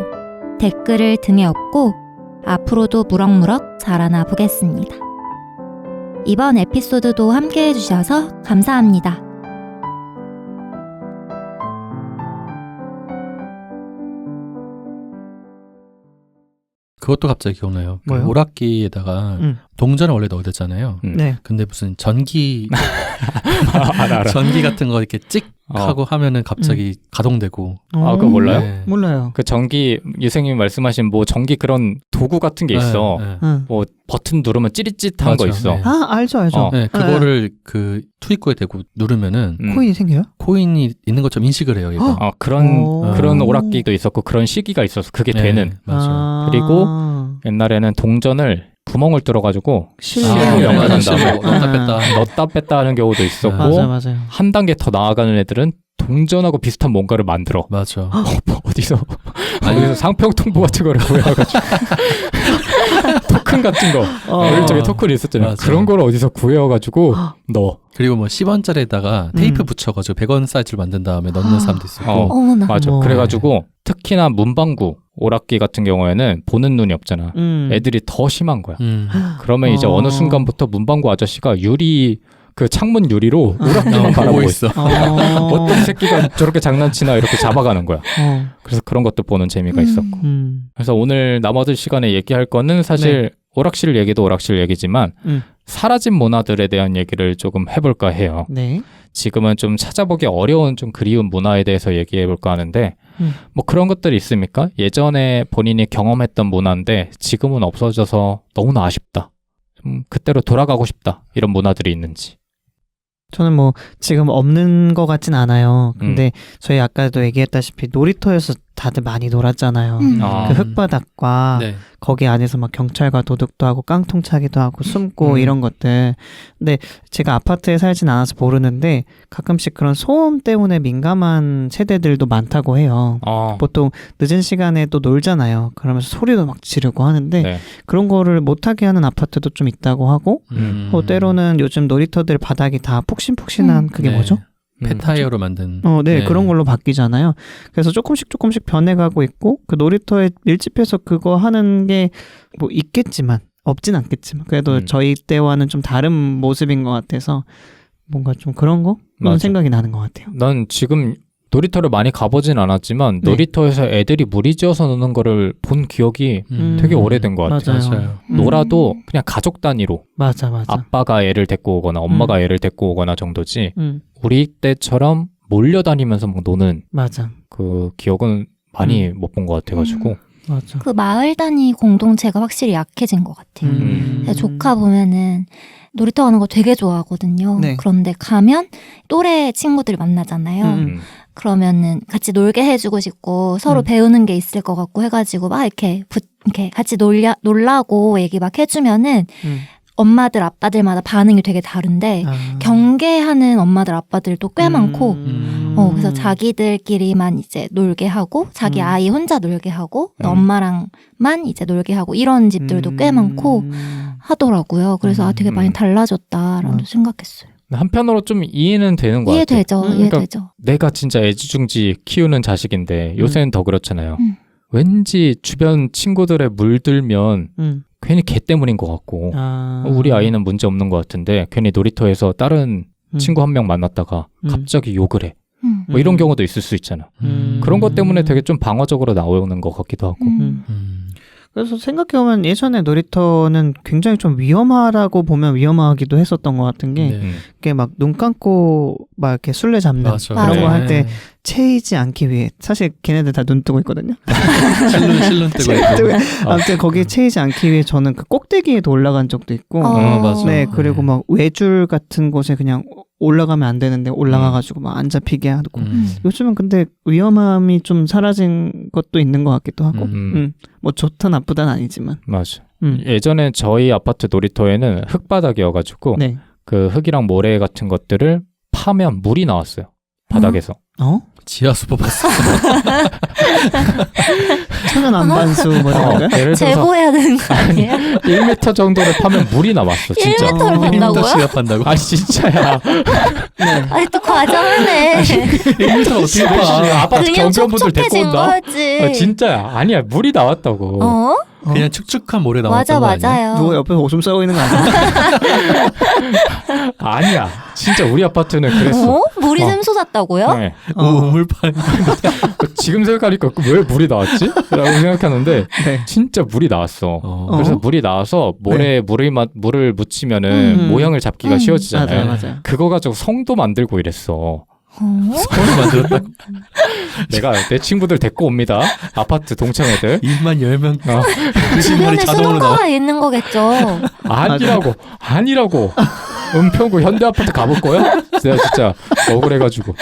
댓글을 등에 업고 앞으로도 무럭무럭 자라나 보겠습니다. 이번 에피소드도 함께 해주셔서 감사합니다. 그것도 갑자기 기억나요. 그 뭐요? 오락기에다가 동전을 원래 넣어야 되잖아요. 네. 근데 무슨 전기 알아. 전기 같은 거 이렇게 찍 하고 하면은 갑자기 가동되고. 아, 그거 몰라요? 네. 몰라요. 그 전기 유생님 말씀하신 뭐 전기 그런 도구 같은 게 있어. 네, 네. 응. 뭐 버튼 누르면 찌릿찌릿한 맞아, 거 있어. 네. 아, 알죠, 알죠. 네, 그거를 그 투입구에 대고 누르면은 코인이 생겨요? 코인이 있는 것처럼 인식을 해요, 얘가. 어, 그런 오. 오락기도 있었고 그런 시기가 있어서 그게 네, 되는. 맞아요. 그리고 옛날에는 동전을 구멍을 뚫어가지고 실로 연결한 실로 다음에 넣었다 뺐다. 넣었다 뺐다 하는 경우도 있었고 맞아요. 한 단계 더 나아가는 애들은 동전하고 비슷한 뭔가를 만들어. 맞아. 어디서 아니, 어디서 상평통보 같은 거를 구해와가지고 토큰 같은 거 어릴 적에 토큰이 있었잖아요. 맞아. 그런 걸 어디서 구해와가지고 넣어. 그리고 뭐 10원짜리에다가 테이프 붙여가지고 100원 사이즈를 만든 다음에 넣는 사람도 있었고. 어머나. 맞아. 어머. 그래가지고 특히나 문방구 오락기 같은 경우에는 보는 눈이 없잖아. 애들이 더 심한 거야. 그러면 이제 어느 순간부터 문방구 아저씨가 유리 그 창문 유리로 오락기만 바라보고 있어. 어떤 새끼가 저렇게 장난치나 이렇게 잡아가는 거야. 그래서 그런 것도 보는 재미가 있었고. 그래서 오늘 남아들 시간에 얘기할 거는 사실 오락실 얘기도 오락실 얘기지만 사라진 문화들에 대한 얘기를 조금 해볼까 해요. 네. 지금은 좀 찾아보기 어려운 좀 그리운 문화에 대해서 얘기해볼까 하는데 뭐 그런 것들이 있습니까? 예전에 본인이 경험했던 문화인데 지금은 없어져서 너무나 아쉽다. 좀 그때로 돌아가고 싶다. 이런 문화들이 있는지. 저는 뭐 지금 없는 것 같진 않아요. 근데 저희 아까도 얘기했다시피 놀이터에서 다들 많이 놀았잖아요. 아. 그 흙바닥과 네. 거기 안에서 막 경찰과 도둑도 하고 깡통차기도 하고 숨고 이런 것들. 근데 제가 아파트에 살진 않아서 모르는데 가끔씩 그런 소음 때문에 민감한 세대들도 많다고 해요. 보통 늦은 시간에 또 놀잖아요. 그러면서 소리도 막 지르고 하는데 네. 그런 거를 못하게 하는 아파트도 좀 있다고 하고 때로는 요즘 놀이터들 바닥이 다 폭신폭신한 그게 네. 뭐죠? 폐타이어로 만든. 네, 그런 걸로 바뀌잖아요. 그래서 조금씩 변해가고 있고 그 놀이터에 밀집해서 그거 하는 게 뭐 있겠지만 없진 않겠지만 그래도 저희 때와는 좀 다른 모습인 것 같아서 뭔가 좀 그런 거 맞아. 생각이 나는 것 같아요. 난 지금 놀이터를 많이 가보진 않았지만 네. 놀이터에서 애들이 무리지어서 노는 거를 본 기억이 되게 오래된 것 같아요. 맞아요. 놀아도 그냥 가족 단위로 맞아. 아빠가 애를 데리고 오거나 엄마가 애를 데리고 오거나 정도지 우리 때처럼 몰려다니면서 막 노는 맞아. 그 기억은 많이 못 본 것 같아가지고 맞아. 그 마을 단위 공동체가 확실히 약해진 것 같아요. 조카 보면은 놀이터 가는 거 되게 좋아하거든요. 네. 그런데 가면 또래 친구들 만나잖아요. 그러면은 같이 놀게 해주고 싶고 서로 배우는 게 있을 것 같고 해가지고 막 이렇게 같이 놀라고 얘기 막 해주면은 엄마들 아빠들마다 반응이 되게 다른데 경계하는 엄마들 아빠들도 꽤 많고 그래서 자기들끼리만 이제 놀게 하고 자기 아이 혼자 놀게 하고 엄마랑만 이제 놀게 하고 이런 집들도 꽤 많고 하더라고요. 그래서 되게 많이 달라졌다라고 생각했어요. 한편으로 좀 이해는 되는 것 같아요. 이해되죠. 이해되죠. 내가 진짜 애지중지 키우는 자식인데 요새는 더 그렇잖아요. 왠지 주변 친구들의 물들면 괜히 걔 때문인 것 같고 우리 아이는 문제 없는 것 같은데 괜히 놀이터에서 다른 친구 한 명 만났다가 갑자기 욕을 해. 뭐 이런 경우도 있을 수 있잖아. 그런 것 때문에 되게 좀 방어적으로 나오는 것 같기도 하고. 그래서 생각해보면 예전에 놀이터는 굉장히 좀 위험하다고 보면 위험하기도 했었던 것 같은 게 이게 막 눈 감고 막 이렇게 술래 잡는 그런 거 할 때 채이지 않기 위해 사실 걔네들 다 눈 뜨고 있거든요. 실눈 뜨고 있고. 아무튼 거기에 채이지 않기 위해 저는 그 꼭대기에도 올라간 적도 있고 맞아. 네 그리고 막 외줄 같은 곳에 그냥 올라가면 안 되는데 올라가가지고 막 안 잡히게 하고 요즘은 근데 위험함이 좀 사라진 것도 있는 것 같기도 하고 뭐 좋다 나쁘다는 아니지만 맞아. 예전에 저희 아파트 놀이터에는 흙바닥이어가지고 네. 그 흙이랑 모래 같은 것들을 파면 물이 나왔어요. 바닥에서. 지하수 뽑았어. 천연 안반수 뭐 이런 거요? 예를 들어서 제보해야 되는 거 아니에요? 1m 정도를 파면 물이 나왔어. 진짜. 1m를 판다고요? 1m씩 판다고? 아 진짜야. 아니 또 과장하네. 1m 어떻게 봐? 아파트 그냥 경비원분들 데리고 촉촉해진 온다. 거지. 진짜야. 아니야 물이 나왔다고. 그냥 축축한 모래 맞아 나왔던 거 아니야? 맞아요. 누가 옆에서 오줌 싸고 있는 거 아니야? 아니야. 진짜 우리 아파트는 그랬어. 물이 샘솟았다고요? 네. 우물판. 지금 생각하니까 왜 물이 나왔지? 라고 생각하는데 네. 진짜 물이 나왔어. 그래서 물이 나와서 모래에 물을 묻히면은 모형을 잡기가 쉬워지잖아요. 맞아요. 그거 가지고 성도 만들고 이랬어. 성을 만들었다. 내가 내 친구들 데리고 옵니다. 아파트 동창 애들. 입만 열면 그 주변에 신발이 자동으로 나와. 수도가가 있는 거겠죠. 아니라고. 은평구 현대아파트 가볼 거야? 내가 진짜 억울해가지고.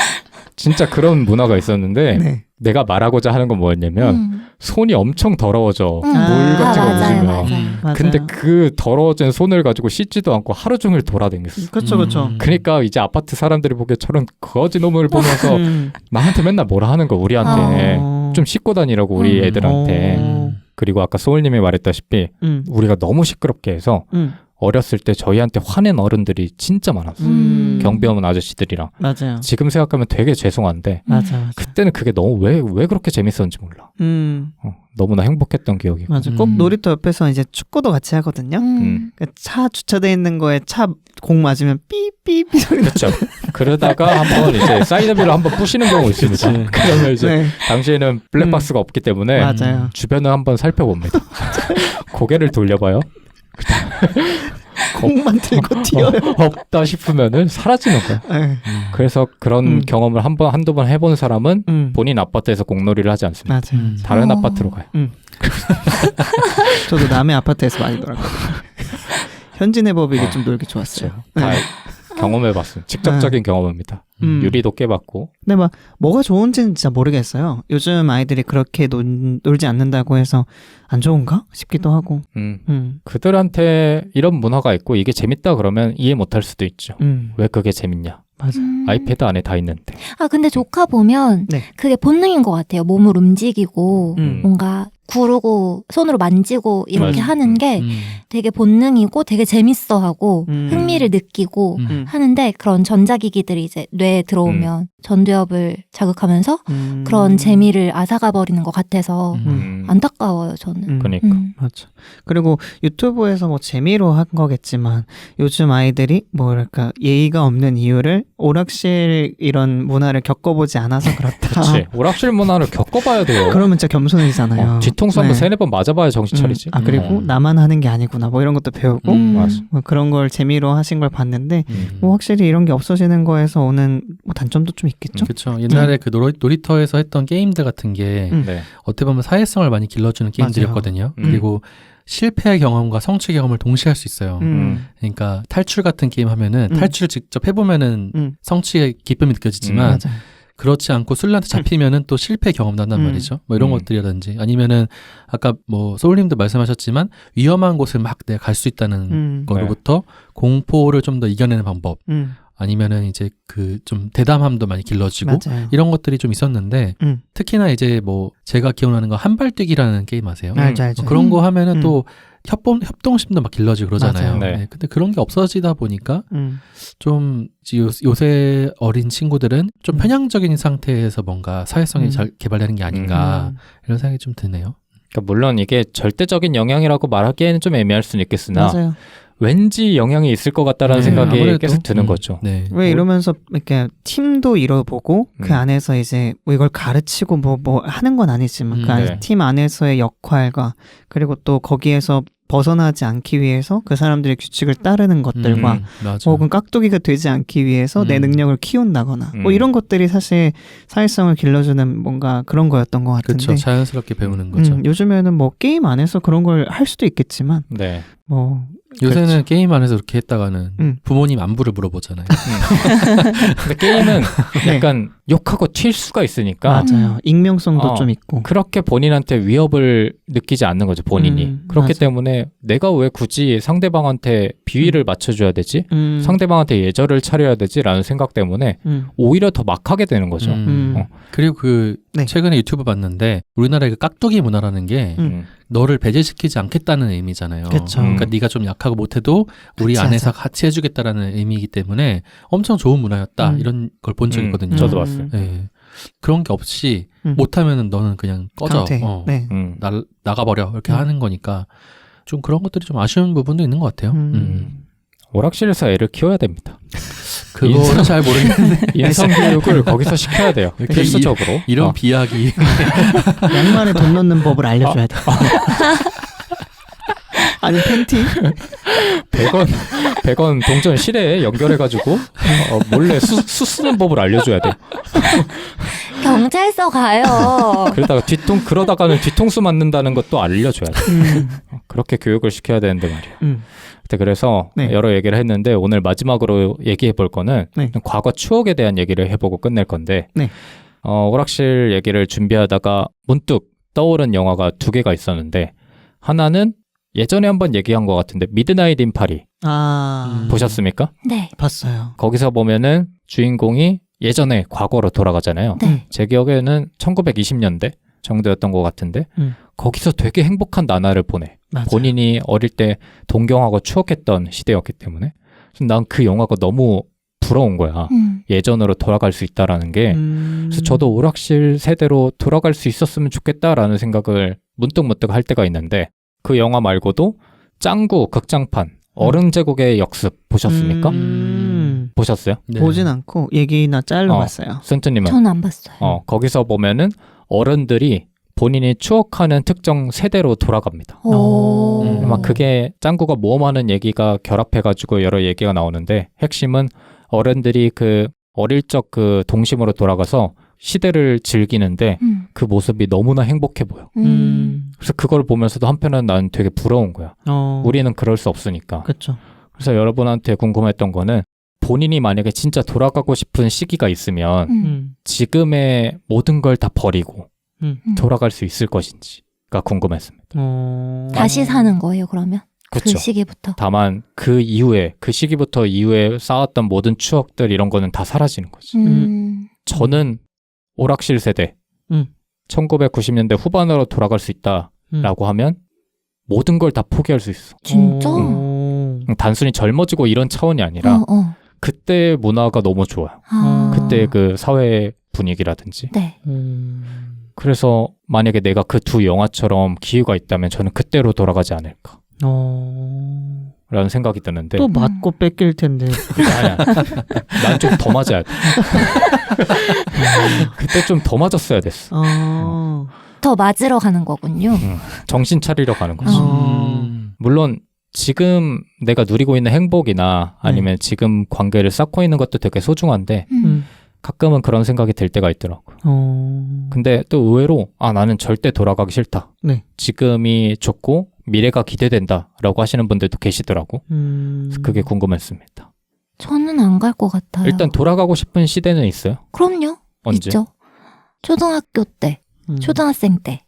진짜 그런 문화가 있었는데 네. 내가 말하고자 하는 건 뭐였냐면 손이 엄청 더러워져. 물 같은 거 맞아요, 묻으면. 맞아요. 근데 그 더러워진 손을 가지고 씻지도 않고 하루 종일 돌아다녔어. 그렇죠. 그러니까 이제 아파트 사람들이 보기에 저런 거지 놈을 보면서 나한테 맨날 뭐라 하는 거 우리한테. 좀 씻고 다니라고 우리 애들한테. 그리고 아까 소울님이 말했다시피 우리가 너무 시끄럽게 해서 어렸을 때 저희한테 화낸 어른들이 진짜 많았어. 경비원 아저씨들이랑. 맞아요. 지금 생각하면 되게 죄송한데 맞아. 그때는 그게 너무 왜 그렇게 재밌었는지 몰라. 너무나 행복했던 기억이. 맞아. 꼭 놀이터 옆에서 이제 축구도 같이 하거든요. 차 주차돼 있는 거에 차 공 맞으면 삐삐삐 소리 그렇죠. 그러다가 한번 이제 사이드미러 한번 부시는 경우 있습니다. 그러면 이제 네. 당시에는 블랙박스가 없기 때문에 맞아요. 주변을 한번 살펴봅니다. 고개를 돌려봐요. 공만 들고 뛰어요. 없다 싶으면은 사라지는 거야. 네. 그래서 그런 경험을 한두 번 해본 사람은 본인 아파트에서 공놀이를 하지 않습니다. 맞아요. 다른 아파트로 가요. 저도 남의 아파트에서 많이 놀았거든요. 현진의 법이 좀 놀기 좋았어요. 다 경험해봤어요. 직접적인 경험입니다. 유리도 깨봤고. 근데 막 뭐가 좋은지는 진짜 모르겠어요. 요즘 아이들이 그렇게 놀지 않는다고 해서 안 좋은가 싶기도 하고. 그들한테 이런 문화가 있고 이게 재밌다 그러면 이해 못할 수도 있죠. 왜 그게 재밌냐. 맞아. 아이패드 안에 다 있는데. 근데 조카 보면 네. 그게 본능인 것 같아요. 몸을 움직이고 뭔가 구르고 손으로 만지고 이렇게 맞아. 하는 게 되게 본능이고 되게 재밌어하고 흥미를 느끼고 하는데 그런 전자기기들이 이제 뇌에 들어오면 전두엽을 자극하면서 그런 재미를 앗아가 버리는 것 같아서 안타까워요 저는. 그러니까. 맞아. 그리고 유튜브에서 뭐 재미로 한 거겠지만 요즘 아이들이 뭐랄까 예의가 없는 이유를 오락실 이런 문화를 겪어보지 않아서 그렇다. 그렇지. 오락실 문화를 겪어봐야 돼요. 그러면 진짜 겸손해지잖아요. 뒤통수 한번 세네 번 맞아봐야 정신 차리지. 그리고 나만 하는 게 아니구나 뭐 이런 것도 배우고 맞아. 뭐 그런 걸 재미로 하신 걸 봤는데 뭐 확실히 이런 게 없어지는 거에서 오는 뭐 단점도 좀 있겠죠. 그렇죠. 옛날에 그 놀이터에서 했던 게임들 같은 게 네. 어떻게 보면 사회성을 많이 길러주는 게임들이었거든요. 그리고 실패 경험과 성취 경험을 동시에 할 수 있어요. 그러니까 탈출 같은 게임 하면은 탈출을 직접 해보면은 성취의 기쁨이 느껴지지만 맞아. 그렇지 않고 술래한테 잡히면은 또 실패 경험도 한단 말이죠. 뭐 이런 것들이라든지 아니면은 아까 뭐 소울님도 말씀하셨지만 위험한 곳을 막 내가 갈 수 있다는 거로부터 공포를 좀 더 이겨내는 방법 아니면은 이제 그 좀 대담함도 많이 길러지고 맞아요. 이런 것들이 좀 있었는데 특히나 이제 뭐 제가 기억나는 거 한발뛰기라는 게임 아세요? 알죠. 그런 거 하면은 또 협동심도 막 길러지고 그러잖아요. 맞아요. 네. 네, 근데 그런 게 없어지다 보니까 좀 요새 어린 친구들은 좀 편향적인 상태에서 뭔가 사회성이 잘 개발되는 게 아닌가 이런 생각이 좀 드네요. 그러니까 물론 이게 절대적인 영향이라고 말하기에는 좀 애매할 수는 있겠으나 맞아요. 왠지 영향이 있을 것 같다라는 네, 생각이 아무래도. 계속 드는 거죠. 네. 왜 이러면서 이렇게 팀도 이뤄보고 그 안에서 이제 뭐 이걸 가르치고 뭐 하는 건 아니지만 그 네. 팀 안에서의 역할과 그리고 또 거기에서 벗어나지 않기 위해서 그 사람들의 규칙을 따르는 것들과 맞아. 혹은 깍두기가 되지 않기 위해서 내 능력을 키운다거나 뭐 이런 것들이 사실 사회성을 길러주는 뭔가 그런 거였던 것 같은데 그렇죠. 자연스럽게 배우는 거죠. 요즘에는 뭐 게임 안에서 그런 걸 할 수도 있겠지만 네. 뭐 요새는 그렇죠. 게임 안에서 그렇게 했다가는 부모님 안부를 물어보잖아요. 근데 게임은 네. 약간 욕하고 튈 수가 있으니까 맞아요. 익명성도 좀 있고 그렇게 본인한테 위협을 느끼지 않는 거죠. 본인이. 그렇기 맞아. 때문에 내가 왜 굳이 상대방한테 비위를 맞춰줘야 되지? 상대방한테 예절을 차려야 되지라는 생각 때문에 오히려 더 막하게 되는 거죠. 그리고 그 네. 최근에 유튜브 봤는데 우리나라의 그 깍두기 문화라는 게 너를 배제시키지 않겠다는 의미잖아요. 그쵸. 그러니까 네가 좀 약하고 못해도 우리 같이 안에서 하자. 같이 해주겠다라는 의미이기 때문에 엄청 좋은 문화였다 이런 걸 본 적이 있거든요. 저도 봤어요. 네. 그런 게 없이 못하면은 너는 그냥 꺼져. 강퇴. 네. 나가버려. 이렇게 하는 거니까 좀 그런 것들이 좀 아쉬운 부분도 있는 것 같아요. 오락실에서 애를 키워야 됩니다. 그거는 잘 모르겠는데 인성 교육을 거기서 시켜야 돼요. 이렇게 필수적으로. 이런 비약이 양말에 돈 넣는 법을 알려줘야 돼. 아니 팬티? 100원 동전 실에 연결해가지고 몰래 수 쓰는 법을 알려줘야 돼. 경찰서 가요. 그러다가는 뒤통수 맞는다는 것도 알려줘야 돼. 그렇게 교육을 시켜야 되는데 말이야. 그래서 네. 여러 얘기를 했는데 오늘 마지막으로 얘기해 볼 거는 네. 과거 추억에 대한 얘기를 해보고 끝낼 건데 네. 오락실 얘기를 준비하다가 문득 떠오른 영화가 2개가 있었는데 하나는 예전에 한번 얘기한 것 같은데 미드나잇 인 파리 보셨습니까? 네. 봤어요. 거기서 보면은 주인공이 예전에 과거로 돌아가잖아요. 네. 제 기억에는 1920년대 정도였던 것 같은데 거기서 되게 행복한 나날을 보내. 맞아요. 본인이 어릴 때 동경하고 추억했던 시대였기 때문에 난 그 영화가 너무 부러운 거야. 예전으로 돌아갈 수 있다라는 게. 그래서 저도 오락실 세대로 돌아갈 수 있었으면 좋겠다라는 생각을 문득 할 때가 있는데 그 영화 말고도 짱구 극장판 어른제국의 역습 보셨습니까? 보셨어요? 네. 보진 않고 얘기나 짤로 어. 봤어요. 센트님은? 저는 안 봤어요. 거기서 보면은 어른들이 본인이 추억하는 특정 세대로 돌아갑니다. 오. 막 그게 짱구가 모험하는 얘기가 결합해가지고 여러 얘기가 나오는데 핵심은 어른들이 그 어릴 적 그 동심으로 돌아가서 시대를 즐기는데 그 모습이 너무나 행복해 보여. 그래서 그걸 보면서도 한편은 난 되게 부러운 거야. 우리는 그럴 수 없으니까. 그렇죠. 그래서 여러분한테 궁금했던 거는 본인이 만약에 진짜 돌아가고 싶은 시기가 있으면 지금의 모든 걸 다 버리고 돌아갈 수 있을 것인지가 궁금했습니다. 다시 사는 거예요, 그러면? 그쵸. 그 시기부터. 다만 그 이후에 그 시기부터 이후에 쌓았던 모든 추억들 이런 거는 다 사라지는 거지. 저는 오락실 세대 1990년대 후반으로 돌아갈 수 있다라고 하면 모든 걸 다 포기할 수 있어. 진짜? 단순히 젊어지고 이런 차원이 아니라 그때 문화가 너무 좋아요. 그때 그 사회 분위기라든지. 네. 그래서 만약에 내가 그 2 영화처럼 기회가 있다면 저는 그때로 돌아가지 않을까 라는 생각이 드는데 또 맞고 뺏길 텐데. 아니야. 난 좀 더 맞아야 돼. 그때 좀 더 맞았어야 됐어. 더 맞으러 가는 거군요. 정신 차리러 가는 거지. 어. 물론 지금 내가 누리고 있는 행복이나 아니면 지금 관계를 쌓고 있는 것도 되게 소중한데 가끔은 그런 생각이 들 때가 있더라고요. 근데 또 의외로 나는 절대 돌아가기 싫다. 네. 지금이 좋고 미래가 기대된다라고 하시는 분들도 계시더라고. 그래서 그게 궁금했습니다. 저는 안 갈 것 같아요. 일단 돌아가고 싶은 시대는 있어요? 그럼요. 언제? 있죠. 초등학교 때, 초등학생 때.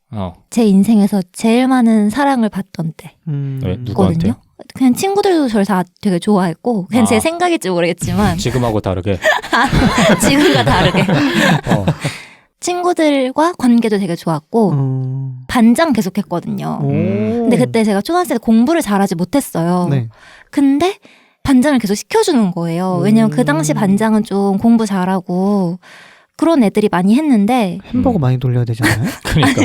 제 인생에서 제일 많은 사랑을 받던 때. 왜? 누구한테? 거든요. 그냥 친구들도 저를 다 되게 좋아했고 그냥 제 생각일지 모르겠지만 지금하고 다르게 지금과 다르게 친구들과 관계도 되게 좋았고 반장 계속했거든요. 근데 그때 제가 초등학생 때 공부를 잘하지 못했어요. 네. 근데 반장을 계속 시켜주는 거예요. 왜냐면 그 당시 반장은 좀 공부 잘하고 그런 애들이 많이 했는데 햄버거 많이 돌려야 되잖아요. 그러니까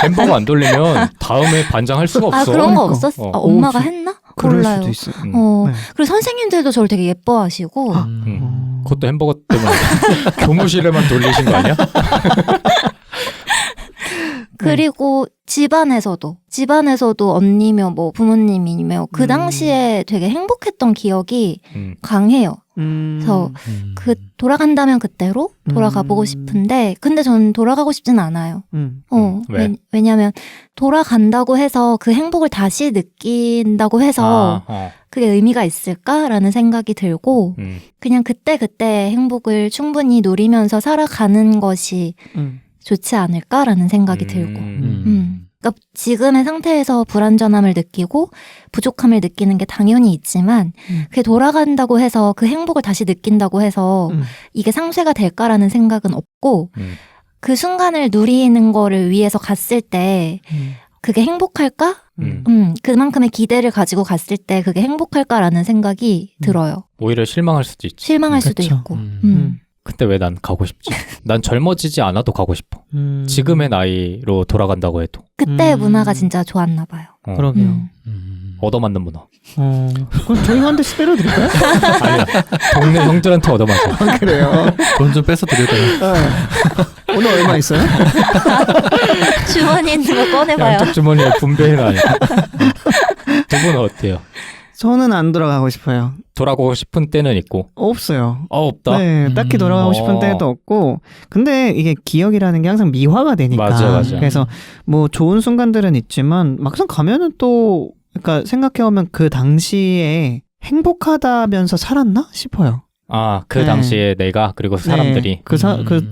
햄버거 안 돌리면 다음에 반장 할 수가 없어. 그런 거 그러니까. 없었어? 엄마가 했나? 그럴 몰라요. 수도 있어요. 네. 네. 그리고 선생님들도 저를 되게 예뻐하시고 그것도 햄버거 때문에 교무실에만 돌리신 거 아니야? 그리고 집안에서도 언니며 뭐 부모님이며 그 당시에 되게 행복했던 기억이 강해요. 그래서 그 돌아간다면 그때로 돌아가 보고 싶은데 근데 전 돌아가고 싶진 않아요. 왜? 왜냐하면 돌아간다고 해서 그 행복을 다시 느낀다고 해서 그게 의미가 있을까라는 생각이 들고 그냥 그때 행복을 충분히 누리면서 살아가는 것이 좋지 않을까라는 생각이 들고 그러니까 지금의 상태에서 불완전함을 느끼고 부족함을 느끼는 게 당연히 있지만 그게 돌아간다고 해서 그 행복을 다시 느낀다고 해서 이게 상쇄가 될까라는 생각은 없고 그 순간을 누리는 거를 위해서 갔을 때 그게 행복할까? 그만큼의 기대를 가지고 갔을 때 그게 행복할까라는 생각이 들어요. 오히려 실망할 수도 있지. 실망할 수도 그쵸. 있고. 근데 왜 난 가고 싶지? 난 젊어지지 않아도 가고 싶어. 지금의 나이로 돌아간다고 해도. 그때 문화가 진짜 좋았나 봐요. 그러게요. 얻어맞는 문어. 그럼 저희가 한 대씩 때려드릴까요? 아니야. 동네 형들한테 얻어맞아. 그래요. 돈 좀 뺏어 드려야 되나? 오늘 얼마 있어요? 주머니에 있는 거 꺼내봐요. 양쪽 주머니에 분배해놔요. 두 분은 어때요? 저는 안 돌아가고 싶어요. 돌아가고 싶은 때는 있고. 없어요. 없다. 네, 딱히 돌아가고 싶은 때도 없고. 근데 이게 기억이라는 게 항상 미화가 되니까. 맞아. 그래서 뭐 좋은 순간들은 있지만 막상 가면은 또 그러니까 생각해보면 그 당시에 행복하다면서 살았나 싶어요. 그 네. 당시에 내가 그리고 사람들이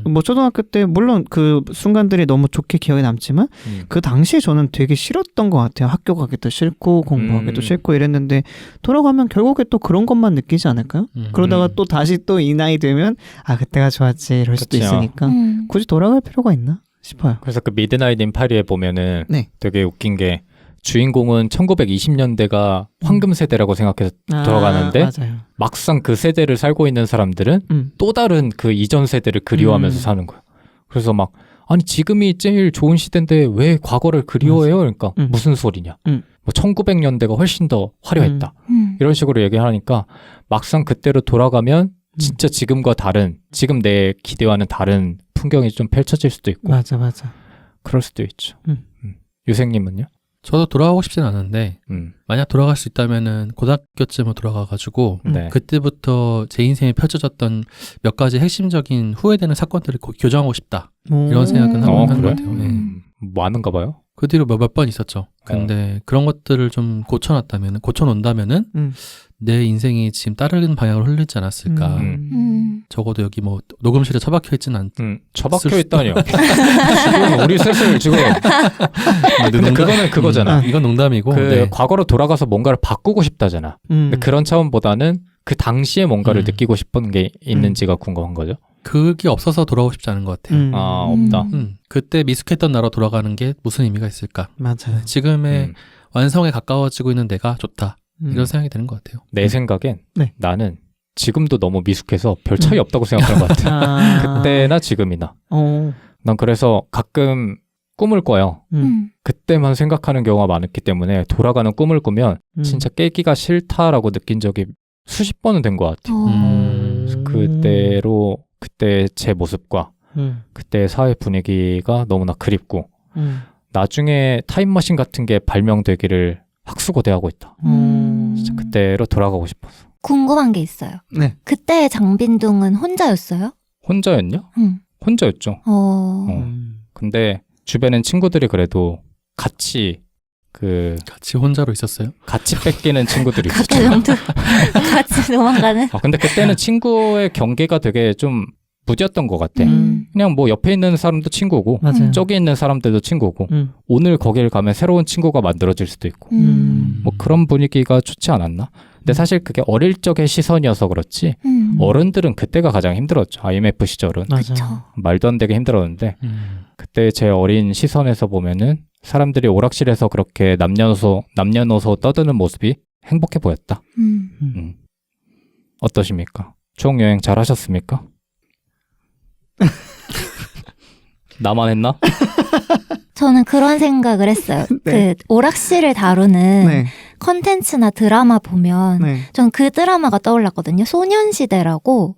뭐 초등학교 때 물론 그 순간들이 너무 좋게 기억에 남지만 그 당시에 저는 되게 싫었던 것 같아요. 학교 가기도 싫고 공부하기도 싫고 이랬는데 돌아가면 결국에 또 그런 것만 느끼지 않을까요? 그러다가 또 다시 또 이 나이 되면 그때가 좋았지 이럴 수도 그쵸. 있으니까 굳이 돌아갈 필요가 있나 싶어요. 그래서 그 미드나잇 인 파리에 보면은 네. 되게 웃긴 게 주인공은 1920년대가 황금 세대라고 생각해서 들어가는데 맞아요. 막상 그 세대를 살고 있는 사람들은 또 다른 그 이전 세대를 그리워하면서 사는 거야. 그래서 막 아니 지금이 제일 좋은 시대인데 왜 과거를 그리워해요? 그러니까 무슨 소리냐. 뭐 1900년대가 훨씬 더 화려했다. 이런 식으로 얘기하니까 막상 그때로 돌아가면 진짜 지금과 다른 지금 내 기대와는 다른 풍경이 좀 펼쳐질 수도 있고 맞아. 그럴 수도 있죠. 유생님은요? 저도 돌아가고 싶진 않은데 음. 만약 돌아갈 수 있다면은 고등학교쯤으로 돌아가가지고 네. 그때부터 제 인생에 펼쳐졌던 몇 가지 핵심적인 후회되는 사건들을 교정하고 싶다 이런 생각은 하는 것 그래? 같아요. 네. 많은가 봐요. 그 뒤로 몇 번 있었죠. 근데 그런 것들을 좀 고쳐놓는다면은 내 인생이 지금 다른 방향으로 흐르지 않았을까. 적어도 여기 뭐 녹음실에 처박혀 있진 않. 처박혀 있다니요. 지금 우리 셋을 지금. 근데 그거는 그거잖아. 이건 농담이고. 그 과거로 돌아가서 뭔가를 바꾸고 싶다잖아. 근데 그런 차원보다는 그 당시에 뭔가를 느끼고 싶은 게 있는지가 궁금한 거죠. 그게 없어서 돌아오고 싶지 않은 것 같아요. 없다. 그때 미숙했던 나로 돌아가는 게 무슨 의미가 있을까? 맞아요. 지금의 완성에 가까워지고 있는 내가 좋다. 이런 생각이 드는 것 같아요. 내 생각엔 네. 나는 지금도 너무 미숙해서 별 차이 없다고 생각하는 것 같아. 그때나 지금이나. 난 그래서 가끔 꿈을 꿔요. 그때만 생각하는 경우가 많았기 때문에 돌아가는 꿈을 꾸면 진짜 깨기가 싫다라고 느낀 적이 수십 번은 된 것 같아요. 그때로 그때 제 모습과 그때 사회 분위기가 너무나 그립고 나중에 타임머신 같은 게 발명되기를 확수고대하고 있다. 진짜 그때로 돌아가고 싶어서. 궁금한 게 있어요. 네. 그때 장빈둥은 혼자였어요? 혼자였냐? 혼자였죠. 근데 주변엔 친구들이 그래도 같이 혼자로 있었어요? 같이 뺏기는 친구들이 있었죠. 각계정도 같이 도망가는? 근데 그때는 친구의 경계가 되게 좀 무디었던 것 같아. 그냥 뭐 옆에 있는 사람도 친구고 저기 있는 사람들도 친구고 오늘 거길 가면 새로운 친구가 만들어질 수도 있고 뭐 그런 분위기가 좋지 않았나? 근데 사실 그게 어릴 적의 시선이어서 그렇지 어른들은 그때가 가장 힘들었죠. IMF 시절은 그쵸. 말도 안 되게 힘들었는데 그때 제 어린 시선에서 보면은 사람들이 오락실에서 그렇게 남녀노소 떠드는 모습이 행복해 보였다. 어떠십니까? 추억여행 잘 하셨습니까? 나만 했나? 저는 그런 생각을 했어요. 네. 그 오락실을 다루는 컨텐츠나 드라마 보면 전 그 드라마가 떠올랐거든요. 소년시대라고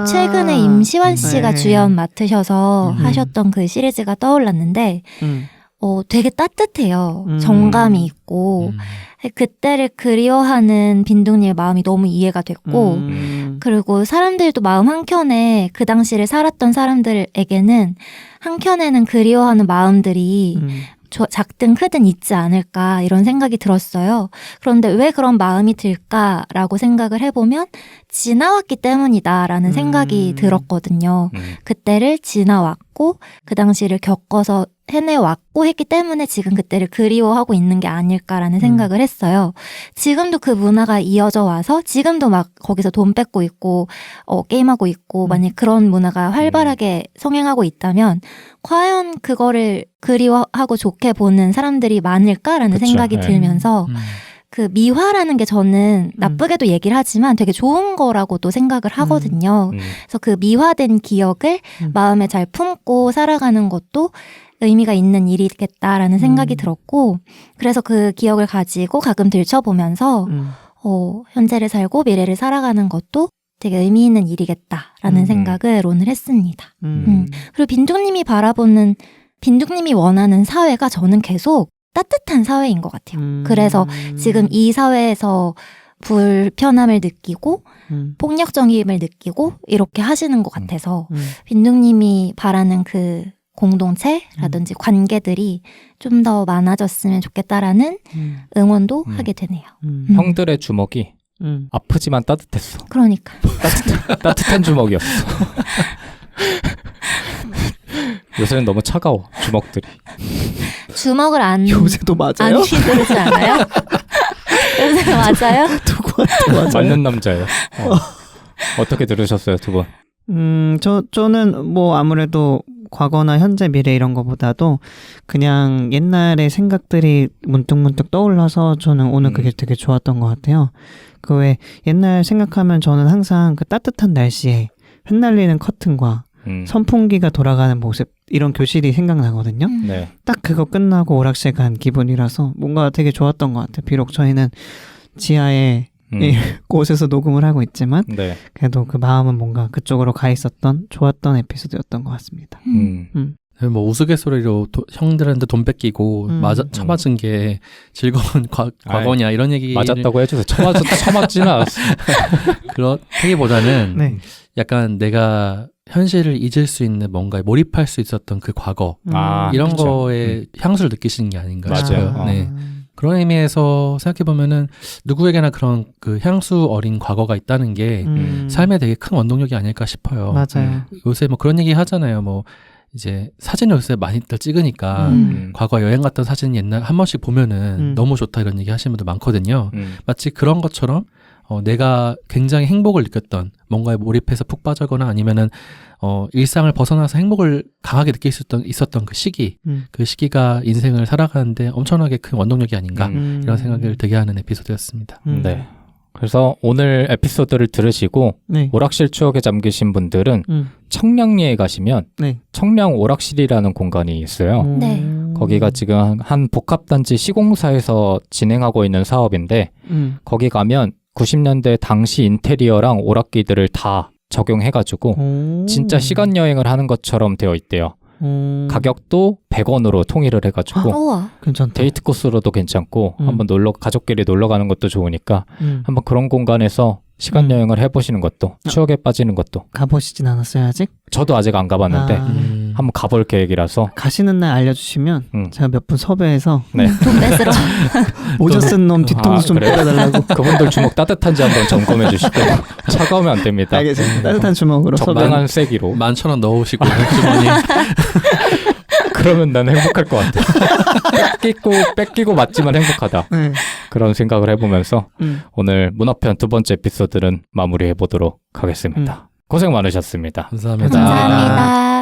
최근에 임시완 씨가 주연 맡으셔서 하셨던 그 시리즈가 떠올랐는데 되게 따뜻해요. 정감이 있고 그때를 그리워하는 빈둥님의 마음이 너무 이해가 됐고 그리고 사람들도 마음 한켠에 그 당시를 살았던 사람들에게는 한켠에는 그리워하는 마음들이 작든 크든 있지 않을까 이런 생각이 들었어요. 그런데 왜 그런 마음이 들까라고 생각을 해보면 지나왔기 때문이다라는 생각이 들었거든요. 그때를 지나왔고 그 당시를 겪어서 해내왔고 했기 때문에 지금 그때를 그리워하고 있는 게 아닐까라는 생각을 했어요. 지금도 그 문화가 이어져 와서 지금도 막 거기서 돈 뺏고 있고 게임하고 있고 만약 그런 문화가 활발하게 성행하고 있다면 과연 그거를 그리워하고 좋게 보는 사람들이 많을까라는 그쵸, 생각이 들면서 그 미화라는 게 저는 나쁘게도 얘기를 하지만 되게 좋은 거라고도 생각을 하거든요. 그래서 그 미화된 기억을 마음에 잘 품고 살아가는 것도 의미가 있는 일이겠다라는 생각이 들었고, 그래서 그 기억을 가지고 가끔 들춰보면서 현재를 살고 미래를 살아가는 것도 되게 의미 있는 일이겠다라는 생각을 오늘 했습니다. 그리고 빈둥님이 원하는 사회가 저는 계속 따뜻한 사회인 것 같아요. 그래서 지금 이 사회에서 불편함을 느끼고 폭력적임을 느끼고 이렇게 하시는 것 같아서 빈둥님이 바라는 그 공동체라든지 관계들이 좀 더 많아졌으면 좋겠다라는 응원도 하게 되네요. 형들의 주먹이 아프지만 따뜻했어. 그러니까. 따뜻한 주먹이었어. 요새는 너무 차가워, 주먹들이. 주먹을 안 요새도 맞아요? 안 휘두르지 않아요? 요새 맞아요? 누구한테 맞아요? 맞는 남자예요. 어떻게 들으셨어요, 두 분? 저는 뭐 아무래도 과거나 현재 미래 이런 거보다도 그냥 옛날의 생각들이 문득문득 떠올라서 저는 오늘 그게 되게 좋았던 것 같아요. 그 왜 옛날 생각하면 저는 항상 그 따뜻한 날씨에 흩날리는 커튼과 선풍기가 돌아가는 모습 이런 교실이 생각나거든요. 네. 딱 그거 끝나고 오락실 간 기분이라서 뭔가 되게 좋았던 것 같아요. 비록 저희는 지하에 곳에서 녹음을 하고 있지만 네. 그래도 그 마음은 뭔가 그쪽으로 가 있었던 좋았던 에피소드였던 것 같습니다. 뭐 우스갯소리로 형들한테 돈 뺏기고 쳐맞은 게 즐거운 과거냐 이런 얘기 맞았다고 해줘서 쳐맞지는 않았어. 그렇다기보다는 네. 약간 내가 현실을 잊을 수 있는 뭔가에 몰입할 수 있었던 그 과거 이런 그쵸. 거에 향수를 느끼시는 게 아닌가 맞아요. 싶어요. 네. 그런 의미에서 생각해보면은 누구에게나 그런 그 향수 어린 과거가 있다는 게 삶에 되게 큰 원동력이 아닐까 싶어요. 맞아요. 요새 뭐 그런 얘기 하잖아요. 뭐 이제 사진을 요새 많이들 찍으니까 과거 여행 갔던 사진 옛날 한 번씩 보면은 너무 좋다 이런 얘기 하시는 분들 많거든요. 마치 그런 것처럼 내가 굉장히 행복을 느꼈던 뭔가에 몰입해서 푹 빠져거나 아니면은 일상을 벗어나서 행복을 강하게 느낄 수 있었던 그 시기 그 시기가 인생을 살아가는데 엄청나게 큰 원동력이 아닌가 이런 생각을 들게 하는 에피소드였습니다. 네. 그래서 오늘 에피소드를 들으시고 네. 오락실 추억에 잠기신 분들은 청량리에 가시면 네. 청량 오락실이라는 공간이 있어요. 네. 거기가 지금 한 복합단지 시공사에서 진행하고 있는 사업인데 거기 가면 90년대 당시 인테리어랑 오락기들을 다 적용해가지고 진짜 시간 여행을 하는 것처럼 되어 있대요. 가격도 100원으로 통일을 해가지고 우와. 괜찮다. 데이트 코스로도 괜찮고 한번 가족끼리 놀러 가는 것도 좋으니까 한번 그런 공간에서 시간 여행을 해보시는 것도 추억에 빠지는 것도. 가보시진 않았어요 아직? 저도 아직 안 가봤는데 한번 가볼 계획이라서 가시는 날 알려주시면 제가 몇 분 섭외해서 네. 돈 뺏으러. 모자 쓴 놈 뒤통수 좀 그래요? 때려달라고. 그분들 주먹 따뜻한지 한번 점검해 주시고 차가우면 안 됩니다. 알겠습니다. 따뜻한 주먹으로 적당한 세기로. 11,000원 넣으시고 주머니 그러면 난 행복할 것 같아. 뺏기고 맞지만 행복하다. 네. 그런 생각을 해보면서 오늘 문화편 두 번째 에피소드는 마무리해 보도록 하겠습니다. 고생 많으셨습니다. 감사합니다. 감사합니다.